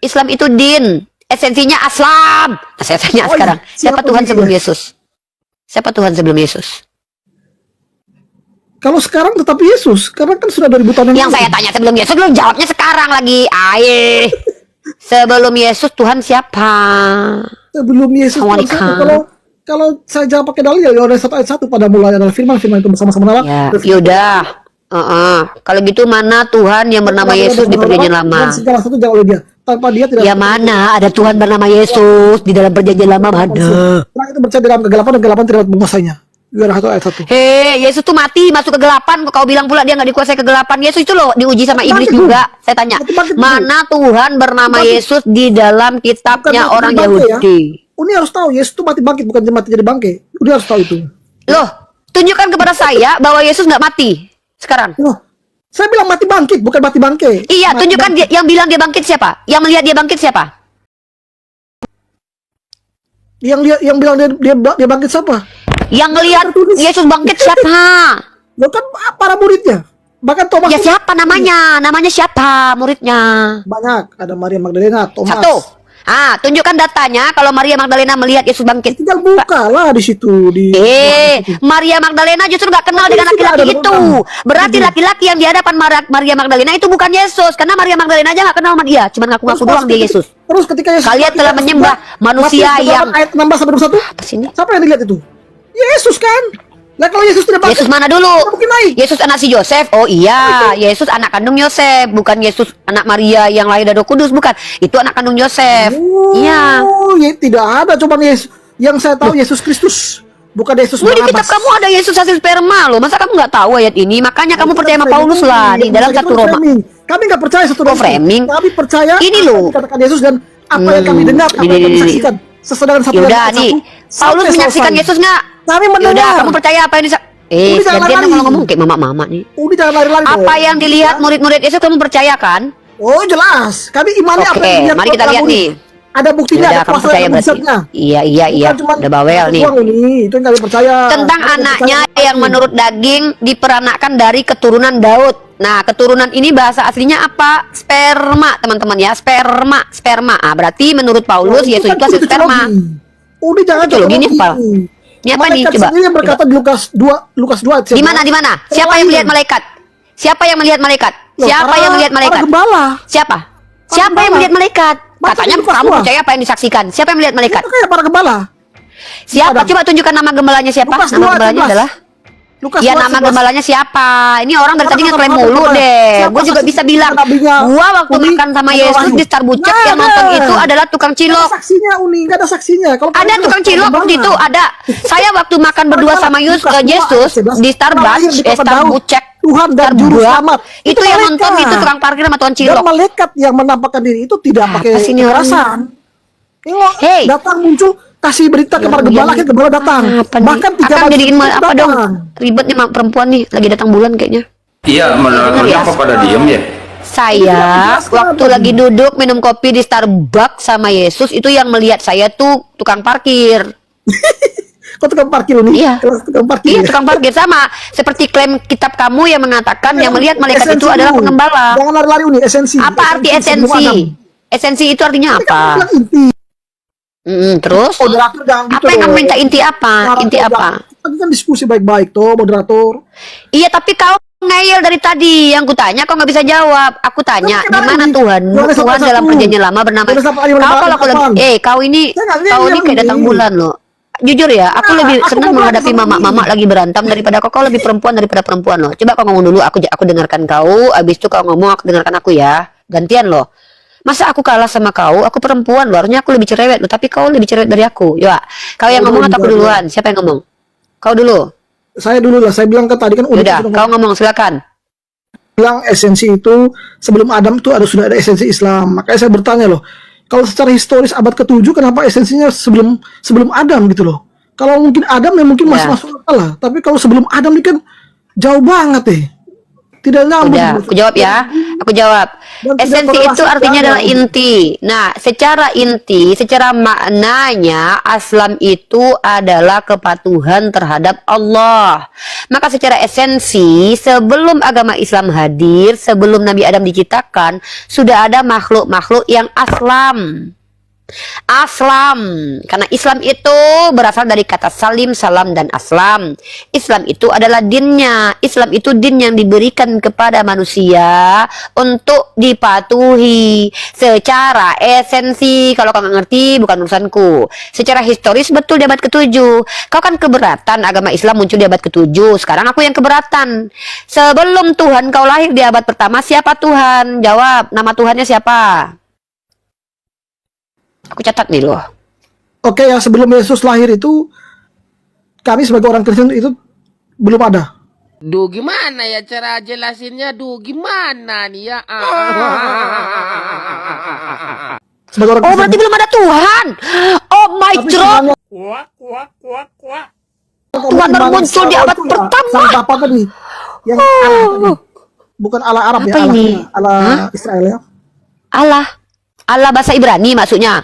Islam itu din, esensinya aslam. Nah, saya tanya Oh, sekarang, iya. siapa Siapa Tuhan dia? sebelum Yesus? Siapa Tuhan sebelum Yesus? Kalau sekarang tetap Yesus, karena kan sudah 2000 tahun Yang saya tanya sebelum Yesus, belum jawabnya sekarang lagi. Aye. Sebelum Yesus Tuhan siapa? Sebelum Yesus Tuhan Assalamualaikum. satu. Kalau saya jawab pakai dalil ya Yohanes 1 ayat 1 pada mulanya adalah firman itu bersama-sama Allah. Ya, yaudah. Kalau gitu mana Tuhan yang bernama Yesus di perjanjian lama? Dan segala sesuatu jauh oleh dia. Tanpa dia tidak. Ya mana ada Tuhan bernama Yesus di dalam perjanjian lama mana? Orang itu bercaya dalam kegelapan dan kegelapan tidak menguasainya. Yohanes 1 ayat 1. Hei, Yesus tuh mati masuk kegelapan. Kok kau bilang pula dia nggak dikuasai kegelapan? Yesus itu loh diuji sama iblis juga. Saya tanya, mana Tuhan bernama Yesus di dalam kitabnya Bukan orang mati bangke ya. Yahudi? Uni harus tahu Yesus itu mati bangkit bukan mati jadi bangke. Uni harus tahu itu. Loh, tunjukkan kepada saya bahwa Yesus nggak mati sekarang. Loh, saya bilang mati bangkit bukan mati bangke. Iya, Mati tunjukkan bangkit. dia, yang bilang dia bangkit siapa? Yang melihat dia bangkit siapa? Yang bilang dia bangkit siapa? Yang ngelihat Yesus bangkit siapa? Lo kan para muridnya. Bahkan Thomas. Ya siapa namanya? Namanya siapa muridnya? Banyak. Ada Maria Magdalena, Thomas. Satu. Tunjukkan datanya kalau Maria Magdalena melihat Yesus bangkit. Tinggal buka lah di situ Maria Magdalena justru nggak kenal dengan laki-laki itu. Berarti laki-laki yang di hadapan Maria Magdalena itu bukan Yesus, karena Maria Magdalena aja nggak kenal sama dia, cuma ngaku-ngaku doang dia Yesus. Terus ketika Yesus kalian telah menyembah manusia yang ayat 16-21. Apa sih ini? Siapa yang dilihat itu? Yesus kan? Lah kalau Yesus tidak Yesus mana dulu? mungkin naik. Yesus anak si Yosef. Oh iya, Yesus anak kandung Yosef, bukan Yesus anak Maria yang lahir dari Roh Kudus, bukan. Itu anak kandung Yosef. Iya. Ya, tidak ada coba Yesus. Yang saya tahu Yesus Kristus, bukan Yesus Di Barnabas. kitab kamu ada Yesus hasil sperma loh. Masa kamu nggak tahu ayat ini? Makanya kamu percaya sama Paulus lah di dalam satu Roma. Kami nggak percaya satu Roma. Framing. Kami percaya Ini apa loh. yang dikatakan Yesus dan apa yang kami dengar, apa yang kami saksikan. Sesuai dengan satu Yaudah ayat nih, satu, Paulus sampai menyaksikan selesai. Yesus nggak? Kami Yaudah, mendengar. kamu percaya apa yang Udah jangan gantian lari. kalau ngomong kayak mama-mama nih. Udah jangan lari-lari. Apa dong. yang dilihat murid-murid Yesus kamu percaya kan? Oh jelas. Kami imannya apa Oke, yang dilihat mari kita para lihat murid. nih. Ada buktinya, Yaudah, ada kamu kuasa percaya yang berarti. mujizatnya. Iya, Bukan cuma udah bawel nih. doang ini, itu yang kami percaya. Tentang Kami anaknya percaya. yang menurut daging diperanakkan dari keturunan Daud. Nah, keturunan ini bahasa aslinya apa? Sperma, teman-teman ya. Sperma. Berarti menurut Paulus Yesus kan itu hasil sperma. Udah jangan Cocologi ini apa? Ini apa nih? Malaikat Coba. sendiri yang berkata di Lukas 2 ayat Di mana? Di mana? Siapa yang melihat malaikat? Siapa yang melihat malaikat? Siapa yang melihat malaikat? Para gembala. Siapa? Siapa yang melihat malaikat? Katanya Lukas kamu 2. percaya apa yang disaksikan. Siapa yang melihat malaikat? Itu kayak para gembala. Siapa? Adam. Coba tunjukkan nama gembalanya siapa? Lukas Nama 2 gembalanya 11. adalah Lukas ya 2 nama 11. gembalanya siapa? Ini orang dari tadi Siapa ngeklaim nama mulu gembalanya? deh. Siapa Gue juga saksi bisa bilang, nabinya? gua waktu Uni, makan sama ada Yesus wahyu. di Star Bucek Nggak yang nonton ada. itu adalah tukang Nggak cilok. ada saksinya Uni, nggak ada saksinya. Kalau Ada kalian tukang jelas cilok gembala. waktu itu ada. Saya waktu makan berdua sama Lukas 2 ayat Yesus 11. di Starbucks, Lahir di kota Star Daud. Bucek. Tuhan dan juru Starbucks. selamat. Itu yang malaikat. nonton itu tukang parkir sama tukang Dan cilok. malaikat yang menampakkan diri itu tidak Apa pakai sih ini orang? kekerasan. Ini Hey. datang muncul kasih berita kepada gembala, akhirnya gembala datang. Apa nih? Bahkan 3 Akan jadiin apa datang. dong? Ribet nih perempuan nih lagi datang bulan kayaknya. Iya, menurut ya? apa pada diem ya? Saya Jelaskan waktu apa lagi duduk minum kopi di Starbucks sama Yesus itu yang melihat saya tuh tukang parkir. Kok tukang parkir ini? Iya. Tukang parkir. Iya, tukang parkir sama seperti klaim kitab kamu yang mengatakan yang melihat malaikat itu Esensi adalah dulu. pengembala. Jangan lari-lari Uni, esensi. Apa arti sebelum esensi? Adam. Esensi itu artinya Tapi kan apa? bilang inti. Terus Moderator jangan gitu apa yang kamu loh. minta inti apa? Inti Moderator apa? jangan- Tadi kan diskusi baik-baik tuh moderator. Iya, tapi kau ngeyel dari tadi. Yang kutanya kau nggak bisa jawab. Aku tanya, Kan di mana ini. Tuhanmu? Yohanes Tuhan 1:1. dalam perjanjian lama bernama. Yohanes 1:1. Kau kalau aku lagi, kau ini, Saya nggak lihat kau ini yang kayak datang ini. bulan loh. Jujur ya, aku Nah, lebih aku senang mau menghadapi bahas sama mama-mama ini. lagi berantem daripada kau. Kau lebih perempuan daripada perempuan loh. Coba kau ngomong dulu, aku dengarkan kau. Abis itu kau ngomong, aku dengarkan aku ya. Gantian loh. Masa aku kalah sama kau? Aku perempuan loh. Harusnya aku lebih cerewet loh. Tapi kau lebih cerewet dari aku. Ya, kau yang ngomong atau aku duluan? Siapa yang ngomong? Kau dulu. Saya dulu lah, saya bilang kan tadi kan Udah, kau ngomong silakan. bilang esensi itu sebelum Adam itu sudah ada esensi Islam. Makanya saya bertanya loh, kalau secara historis abad ke-7 kenapa esensinya sebelum Adam gitu loh? Kalau mungkin Adam ya mungkin masih Ya. masuk akal lah. Tapi kalau sebelum Adam ini kan jauh banget deh. Tidak nyambung. Udah, aku jawab ya. Aku jawab. Dan tidak Esensi korelasi itu artinya dengan- adalah inti. Nah, secara inti, secara maknanya, Aslam itu adalah kepatuhan terhadap Allah. Maka secara esensi, sebelum agama Islam hadir, sebelum Nabi Adam diciptakan, sudah ada makhluk-makhluk yang aslam. Aslam, karena Islam itu berasal dari kata salim, salam, dan aslam. Islam itu adalah dinnya. Islam itu din yang diberikan kepada manusia untuk dipatuhi secara esensi. Kalau kau nggak ngerti, bukan urusanku. Secara historis betul di abad ke-7. Kau kan keberatan agama Islam muncul di abad ke-7. Sekarang aku yang keberatan. Sebelum Tuhan kau lahir di abad pertama, siapa Tuhan? Jawab, nama Tuhannya siapa? Aku catat nih loh. Oke, yang sebelum Yesus lahir itu kami sebagai orang Kristen itu belum ada. Duh, gimana ya cara jelasinnya? Duh, gimana nih ya? Sebagai orang Oh, Kristen. berarti belum ada Tuhan. Oh my Tapi god. sebenarnya Kuak, kuak, kuak, kuak. Tuhan baru muncul di abad itu ya, pertama. Sang Bapa tadi. Yang Allah tadi. Bukan Allah Arab Apa ya, ini? Allah Israel ya. Allah. Allah bahasa Ibrani maksudnya.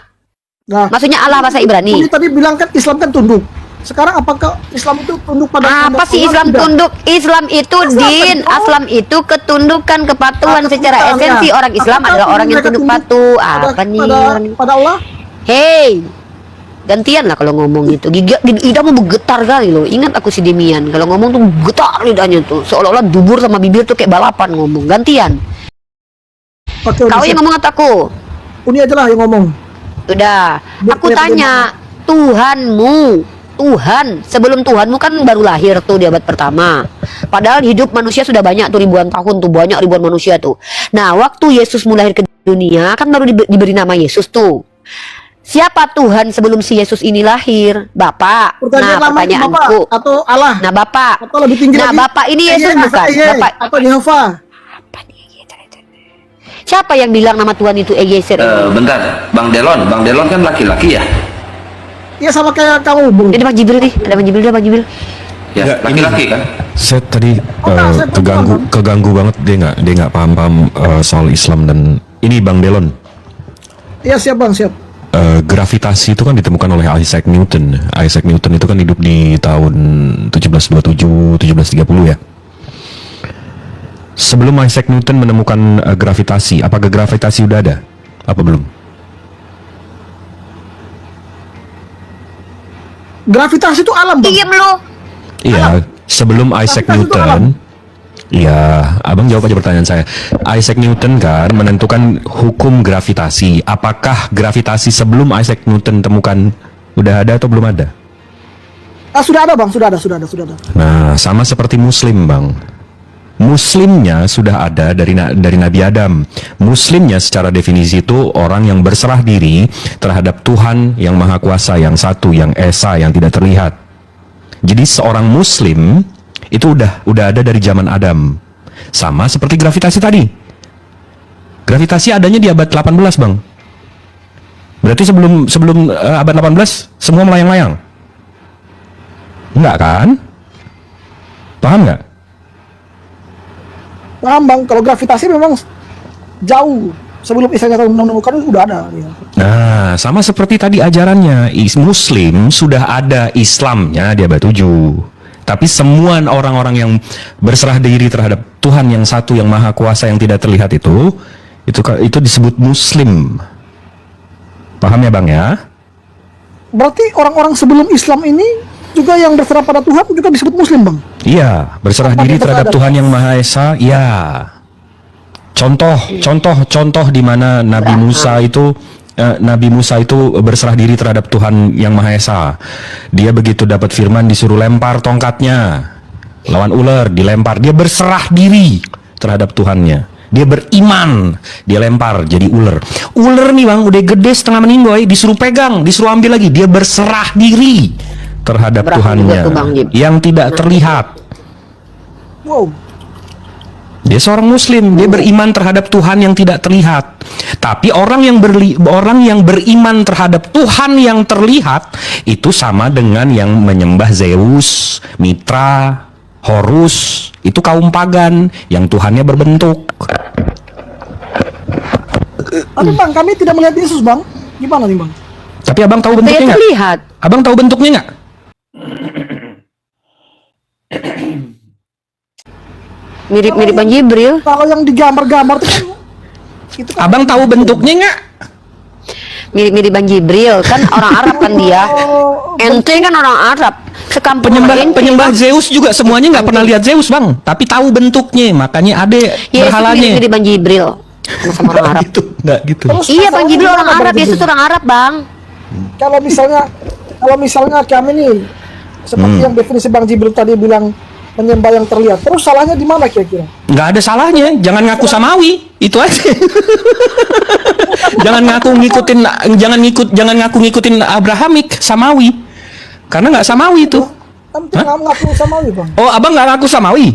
Nah, Maksudnya Allah bahasa Ibrani. Uni tadi bilang kan Islam kan tunduk. Sekarang apakah Islam itu tunduk pada Apa sih Islam Tidak. tunduk? Islam itu din, Islam itu ketundukan, kepatuhan secara Ketundukan, esensi. ya. Orang Islam Apakah adalah orang yang mereka tunduk tunduk patuh. pada- Apa nih? pada Allah? Hei, gantian lah kalau ngomong itu. Lidah mau bergetar kali loh. Ingat aku si Demian. Kalau ngomong tuh getar lidahnya tuh. Seolah-olah dubur sama bibir tuh kayak balapan ngomong. Gantian. Oke, Kau yang ngomong atau aku? Uni aja lah yang ngomong. Udah. Aku tanya, Tuhanmu, Tuhan, sebelum Tuhanmu kan baru lahir tuh di abad pertama. Padahal hidup manusia sudah banyak tuh ribuan tahun tuh, banyak ribuan manusia tuh. Nah, waktu Yesus mulai lahir ke dunia kan baru diberi nama Yesus tuh. Siapa Tuhan sebelum si Yesus ini lahir? Bapak. Pertanyaan Nah, lama itu pertanyaanku. Bapak atau Allah? Nah, Bapak. Atau lebih tinggi Nah, lagi? Bapak ini Yesus Eye, bukan? Eye, Bapak. atau Yehova? Siapa yang bilang nama Tuhan itu Eliezer? Bentar, Bang Delon kan laki-laki ya? Iya sama kayak kamu, Bung. Ini Bang Jibril nih, ada Bang Jibril, ada Bang Jibril. Ya, Enggak, ini- laki-laki kan? Saya tadi saya keganggu banget, dia nggak paham soal Islam. Dan ini Bang Delon, Iya siap Bang, siap. gravitasi itu kan ditemukan oleh Isaac Newton. Isaac Newton itu kan hidup di tahun 1727 1730 ya. Sebelum Isaac Newton menemukan gravitasi, apakah gravitasi udah ada? Apa belum? Gravitasi itu alam, Bang. Diem lo. Iya, sebelum Isaac Gravitasi itu alam. Newton, iya, abang jawab aja pertanyaan saya. Isaac Newton kan menentukan hukum gravitasi. Apakah gravitasi sebelum Isaac Newton temukan udah ada atau belum ada? Sudah ada, Bang. Sudah ada. Nah, sama seperti Muslim, Bang. Muslimnya sudah ada dari Nabi Adam. Muslimnya secara definisi itu orang yang berserah diri terhadap Tuhan yang Maha Kuasa, yang satu, yang esa, yang tidak terlihat. Jadi seorang Muslim itu udah ada dari zaman Adam. Sama seperti gravitasi tadi. Gravitasi adanya di abad 18, Bang. Berarti sebelum abad 18 semua melayang-layang. Enggak kan? Paham nggak? Paham, Bang. Kalau gravitasi memang jauh sebelum Islam menemukan itu udah ada. Ya. Nah, sama seperti tadi ajarannya, Muslim sudah ada Islamnya di abad 7. Tapi semua orang-orang yang berserah diri terhadap Tuhan yang satu, yang Maha Kuasa, yang tidak terlihat itu disebut Muslim. Paham ya, Bang ya? Berarti orang-orang sebelum Islam ini juga yang berserah pada Tuhan juga disebut Muslim, Bang. Iya, berserah Tanpa diri terhadap beribadah. Tuhan yang Maha Esa. Ya. Contoh di mana Nabi Musa itu berserah diri terhadap Tuhan yang Maha Esa. Dia begitu dapat firman disuruh lempar tongkatnya lawan ular, dilempar. Dia berserah diri terhadap Tuhannya. Dia beriman, dia lempar jadi ular. Ular nih, Bang, udah gede setengah meninggoy, disuruh pegang, disuruh ambil lagi. Dia berserah diri terhadap Berapa Tuhannya juga tuh, Bang Jim? yang tidak terlihat. Wow. Dia seorang Muslim, dia beriman terhadap Tuhan yang tidak terlihat. Tapi orang yang beriman terhadap Tuhan yang terlihat itu sama dengan yang menyembah Zeus, Mitra, Horus. Itu kaum pagan yang Tuhannya berbentuk. Tapi Bang, kami tidak melihat Yesus, Bang. Gimana nih, Bang? Tapi abang tahu Saya bentuknya nggak? terlihat. Abang tahu bentuknya nggak? Mirip-mirip Bang Jibril. Kalau yang digambar-gambar itu kan itu kan Abang tahu bentuknya nggak? Mirip-mirip Bang Jibril. Kan orang Arab kan dia. Ente kan orang Arab. Sekampung ente, Penyembah Bang. Zeus juga semuanya nggak pernah lihat Zeus, Bang. Tapi tahu bentuknya, makanya ada Yesus berhalanya. mirip-mirip Bang Jibril. Sama orang Arab. Nggak gitu. Terus Iya, Bang masalahnya Jibril orang gimana, Arab. Bang Yesus Jibril? orang Arab, Bang. Kalau misalnya kami nih seperti yang definisi Bang Jibril tadi bilang menyembah yang terlihat. Terus salahnya di mana kira-kira? Nggak ada salahnya, jangan ngaku Samawi, itu aja. jangan ngaku ngikutin Abrahamik, Samawi, karena nggak Samawi itu. Kan kita nggak ngaku sama Bang. Oh, abang nggak ngaku Samawi?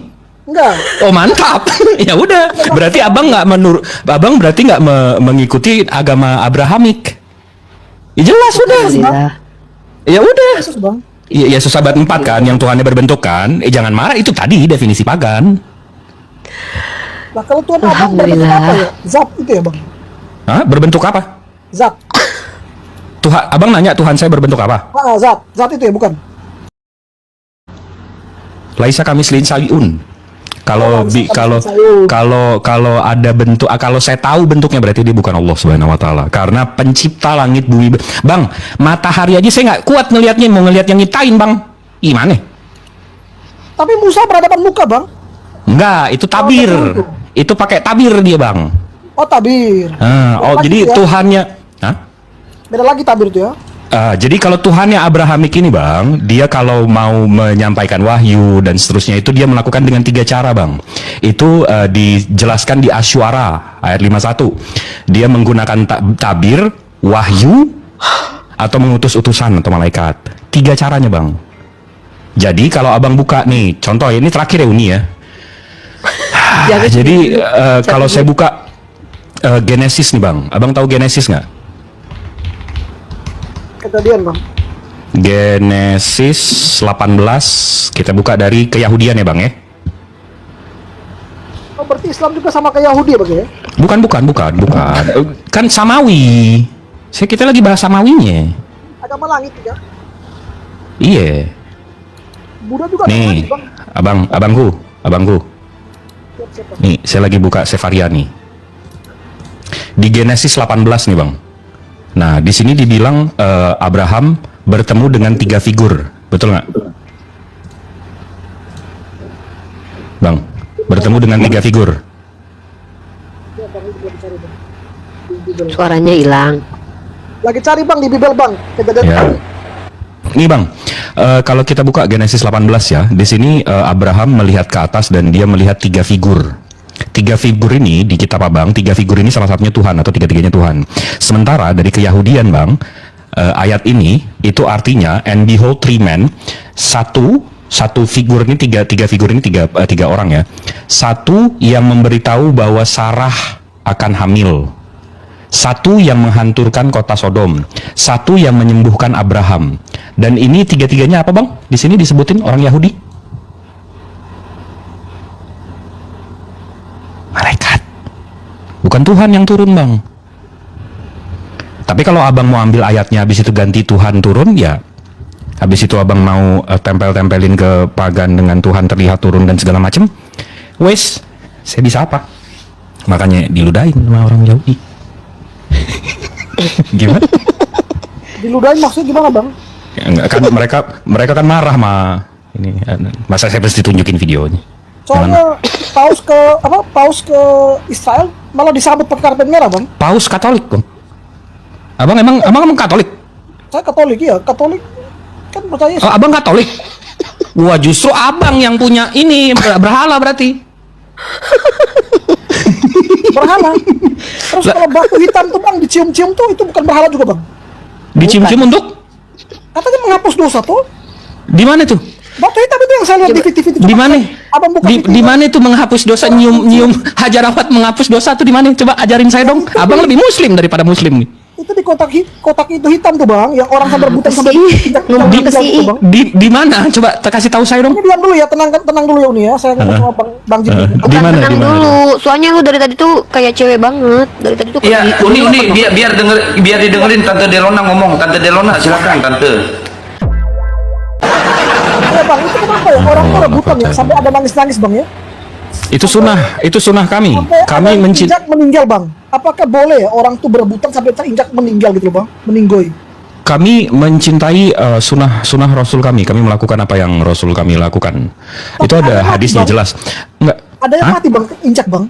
Enggak. Oh, mantap. Ya udah, berarti abang berarti nggak mengikuti agama Abrahamik. Ya jelas udah. Alhamdulillah. Ya udah. Yesus, Bang. Ya, Yesus abad 4 kan, yang Tuhannya berbentuk kan. Jangan marah, itu tadi definisi pagan. Nah, kalau Tuhan Abang berbentuk apa ya? Zat itu ya, Bang. Hah? Berbentuk apa? Zat. Tuhan, abang nanya Tuhan saya berbentuk apa? Zat itu ya, bukan? Laisa kamislin sayun. Kalau kalau ada bentuk, kalau saya tahu bentuknya berarti dia bukan Allah Subhanahu wa taala. Karena pencipta langit bumi. Bang, matahari aja saya nggak kuat ngelihatnya, mau ngelihat yang nyiptain, Bang. Gimana? Tapi Musa berhadapan muka, Bang. Enggak, itu tabir. Itu pakai tabir dia, Bang. Oh, tabir. Jadi ya? Tuhannya, Beda lagi tabir itu ya. jadi kalau Tuhannya Abrahamik ini, Bang, dia kalau mau menyampaikan wahyu dan seterusnya itu dia melakukan dengan 3 cara, Bang. Itu dijelaskan di Asy'ara ayat 51. Dia menggunakan tabir, wahyu, atau mengutus utusan atau malaikat. 3 caranya, Bang. Jadi kalau abang buka nih, contoh ini terakhir ya Uni ya. Jadi kalau saya buka Genesis nih, Bang. Abang tahu Genesis nggak? Kejadian, Bang. Genesis 18, kita buka dari Keyahudian ya, Bang ya. Oh, berarti Islam juga sama kayak Yahudi ya, Bang ya? Bukan. Kan Samawi. Kita lagi bahas Samawinya. Agama langit ya. Iya. Buddha juga Nih, ada langit, Bang. abangku. Siap. Nih, saya lagi buka Sefariani. Di Genesis 18 nih, Bang. Nah, di sini dibilang Abraham bertemu dengan 3 figur, betul nggak? Bang, bertemu dengan 3 figur. Suaranya hilang. Lagi cari, Bang, di Bible, Bang. Kejadian. Ya. Nih, Bang, kalau kita buka Genesis 18 ya, di sini Abraham melihat ke atas dan dia melihat 3 figur. 3 figur ini di kitab Abang, 3 figur ini salah satunya Tuhan atau 3-tiganya Tuhan. Sementara dari Keyahudian, Bang, ayat ini itu artinya and behold 3 men, satu figur ini tiga figur ini tiga orang ya. Satu yang memberitahu bahwa Sarah akan hamil. Satu yang menghancurkan kota Sodom. Satu yang menyembuhkan Abraham. Dan ini 3-tiganya apa, Bang? Di sini disebutin orang Yahudi. Malaikat, bukan Tuhan yang turun, Bang. Tapi kalau abang mau ambil ayatnya habis itu ganti Tuhan turun, ya habis itu abang mau tempel-tempelin ke pagan dengan Tuhan terlihat turun dan segala macem, wes saya bisa apa? Makanya diludahin sama orang Yahudi. Gimana? Diludahin maksudnya gimana, Bang? Ya, enggak, kan mereka kan marah ini. Masa saya harus ditunjukin videonya? Soalnya paus ke Israel malah disambut pakai karpet merah, Bang. Paus Katolik, Bang. Abang emang Katolik? Saya Katolik, ya. Katolik kan percaya. Oh, abang Katolik? Wah, justru abang yang punya ini berhala berarti. Berhala. Terus kalau batu hitam tuh, Bang, dicium-cium tuh itu bukan berhala juga, Bang? Dicium-cium untuk? Katanya menghapus dosa tuh. Di mana tuh? Batu hitam itu yang saya lihat di TV itu. Di mana? Abang buka Di mana itu menghapus dosa, nyium hajarawat menghapus dosa tuh di mana? Coba ajarin saya dong. Abang lebih muslim daripada muslim nih. Itu di kotak itu hitam tuh, Bang, yang orang sampai rebutan sampai di mana? Coba kasih tahu saya dong. Ini diam dulu ya, tenang dulu ya Uni ya. Saya ngomong sama Bang Jibril. Di mana? Tenang dulu. Soalnya lu dari tadi tuh kayak cewek banget. Dari tadi tuh Iya, Uni biar didengerin Tante Delona ngomong. Tante Delona silakan, Tante. Ya, Bang, itu kenapa ya orang tuh rebutan ya sampai ada nangis-nangis, Bang ya? Itu sunnah kami. Kami mencintai meninggal, Bang. Apakah boleh ya orang tuh berebutan sampai terinjak meninggal gitu loh, Bang? Meninggoy. Kami mencintai sunnah Rasul kami. Kami melakukan apa yang Rasul kami lakukan. Itu ada hadisnya, Bang. Jelas. Enggak. Ada yang mati, Bang, injak, Bang.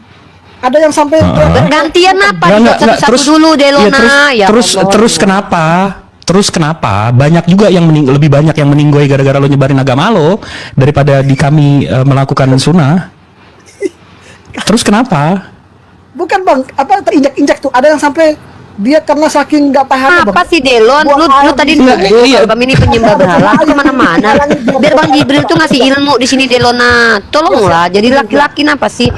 Ada yang sampai gantian apa? Satu-satu dulu Delona. Ya, terus kenapa? Terus kenapa? Banyak juga yang lebih banyak yang meninggoy gara-gara lo nyebarin agama lo daripada di kami melakukan sunnah. Terus kenapa? Bukan, Bang, apa terinjak-injak tuh? Ada yang sampai dia karena saking nggak tahan, Bang. Apa sih Delon? Lu tadi dulu kami ini penyembah berhala kemana-mana. Biar Bang Jibril tuh ngasih ilmu di sini, Delona. Tolonglah, jadi laki-laki apa sih?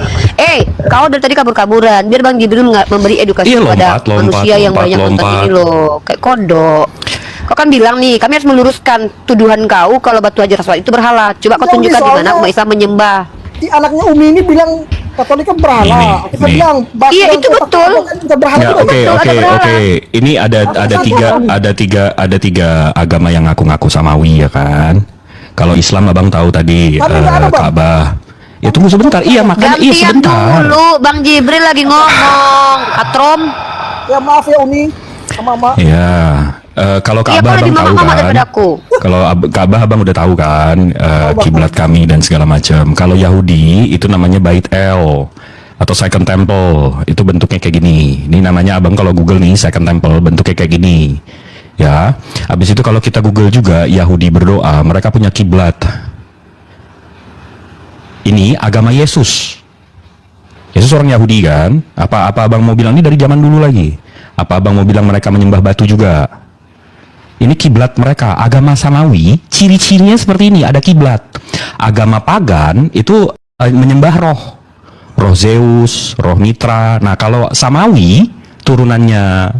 Kau dari tadi kabur-kaburan. Biar Bang Jibril nggak memberi edukasi kepada manusia yang banyak nonton ini loh. Kayak kodok. Kau kan bilang nih, kami harus meluruskan tuduhan kau kalau batu hajar aswad itu berhala. Coba kau tunjukkan di mana umat Islam menyembah. Di anaknya Umi ini bilang Katolik kan berhala. Kita Nih. bilang Iya, itu betul. Kita berhala Ya, juga. oke, betul, oke, ada berhala. oke. Ini ada tiga agama yang ngaku-ngaku samawi ya kan. Kalau Islam abang tahu tadi Tapi nggak ada, Bang. Ka'bah. Ya tunggu sebentar. Iya makanya iya Gantian sebentar. dulu, Bang Jibril lagi ngomong. Katrom. Ya maaf ya Uni sama Mama. Ya, kalau Iya, Ka'bah kok lebih abang tahu mama-mama kan. daripada aku. Kalau Ka'bah abang udah tahu kan, kiblat kami dan segala macam. Kalau Yahudi itu namanya Bait El atau Second Temple. Itu bentuknya kayak gini. Ini namanya abang kalau Google nih Second Temple bentuknya kayak gini. Ya, habis itu kalau kita Google juga Yahudi berdoa, mereka punya kiblat. Ini agama Yesus. Yesus orang Yahudi kan? Apa abang mau bilang ini dari zaman dulu lagi? Apa abang mau bilang mereka menyembah batu juga? Ini kiblat mereka. Agama Samawi ciri-cirinya seperti ini, ada kiblat. Agama pagan itu menyembah roh Zeus, roh Mitra. Nah kalau Samawi turunannya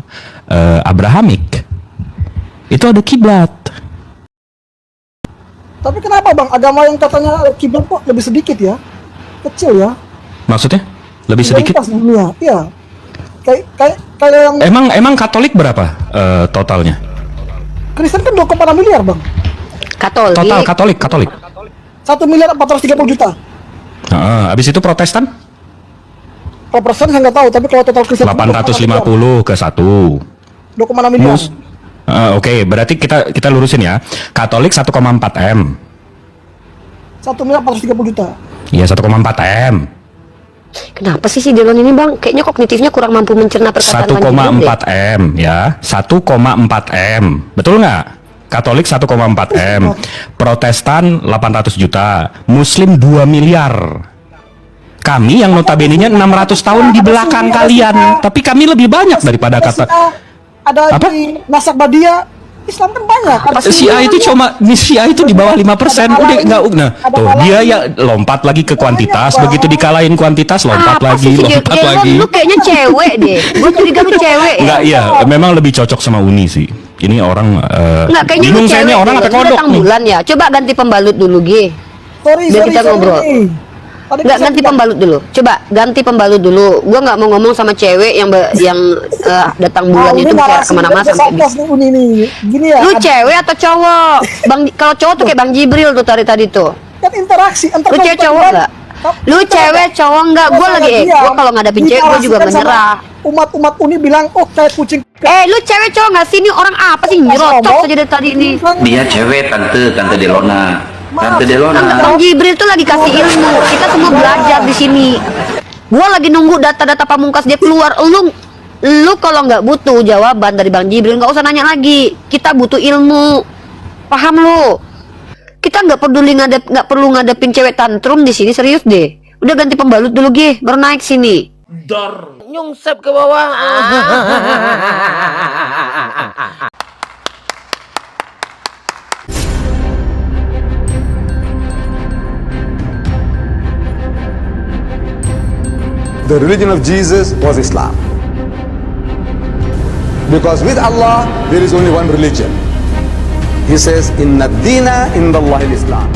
Abrahamik itu ada kiblat. Tapi kenapa Bang agama yang katanya kiblat kok lebih sedikit ya? Kecil ya. Maksudnya lebih sedikit? Mayoritas di dunia. Iya. Kayak yang Emang Katolik berapa totalnya? Kristen kan 2,6 miliar Bang. Katolik. Total Katolik. 1 miliar 430 juta. Habis itu Protestan Kalau persen saya nggak tahu, tapi kalau total Kristen 850 ke 1. 2,6 miliar. Oke, berarti kita lurusin ya. Katolik 1,4 M. 1 miliar 430 juta. Iya 1,4 M. Kenapa sih si Delon ini Bang? Kayaknya kognitifnya kurang mampu mencerna perkataan 1,4 M ya. 1,4 M. Betul nggak? Katolik 1,4 M. Protestan 800 juta. Muslim 2 miliar. Kami yang notabene-nya 600 tahun di belakang kalian, tapi kami lebih banyak daripada kata Ada apa? di Nasakbadia, Islam kan banyak. Ada Syiah itu cuma Syiah itu di bawah 5%. Udah nggak tuh dia ya lompat lagi ke kuantitas, begitu dikalahin kuantitas lompat Apa lagi, sih si lompat Delon? lagi. Lu kayaknya cewek deh. Gue curiga lu cewek ya. Enggak, iya, memang lebih cocok sama Uni sih. Ini orang Enggak, kayaknya lu bingung saya cewek. nih orang deh. apa Lu kodok datang nih. bulan ya. Coba ganti pembalut dulu, Gi. Biar kita ngobrol. Nggak, ganti pembalut dulu. Coba ganti pembalut dulu. Gua nggak mau ngomong sama cewek yang datang bulan itu kayak kemana-mana sampai Gini ya. Lu cewek atau cowok? Kalau cowok tuh kayak Bang Jibril tuh tadi tuh. Kan interaksi antar Lu cewek cowok nggak? Lu cewek cowok nggak? Gue lagi gue kalau ngadapin cewek gue juga menyerah. Umat Uni bilang, oh kayak kucing. Lu cewek cowok nggak sih? Ini orang apa sih nyerocok saja dari tadi ini? Dia cewek tante Delona. Tante Delona. Bang Jibril tuh lagi kasih ilmu. Kita semua belajar di sini. Gua lagi nunggu data-data pamungkas dia keluar. Lu kalau nggak butuh jawaban dari Bang Jibril nggak usah nanya lagi. Kita butuh ilmu. Paham lu? Kita nggak perlu ngadepin cewek tantrum di sini, serius deh. Udah ganti pembalut dulu Gi, baru naik sini. Nyungsep ke bawah. The religion of Jesus was Islam. Because with Allah, there is only one religion. He says, Inna dina indallahi al-Islam.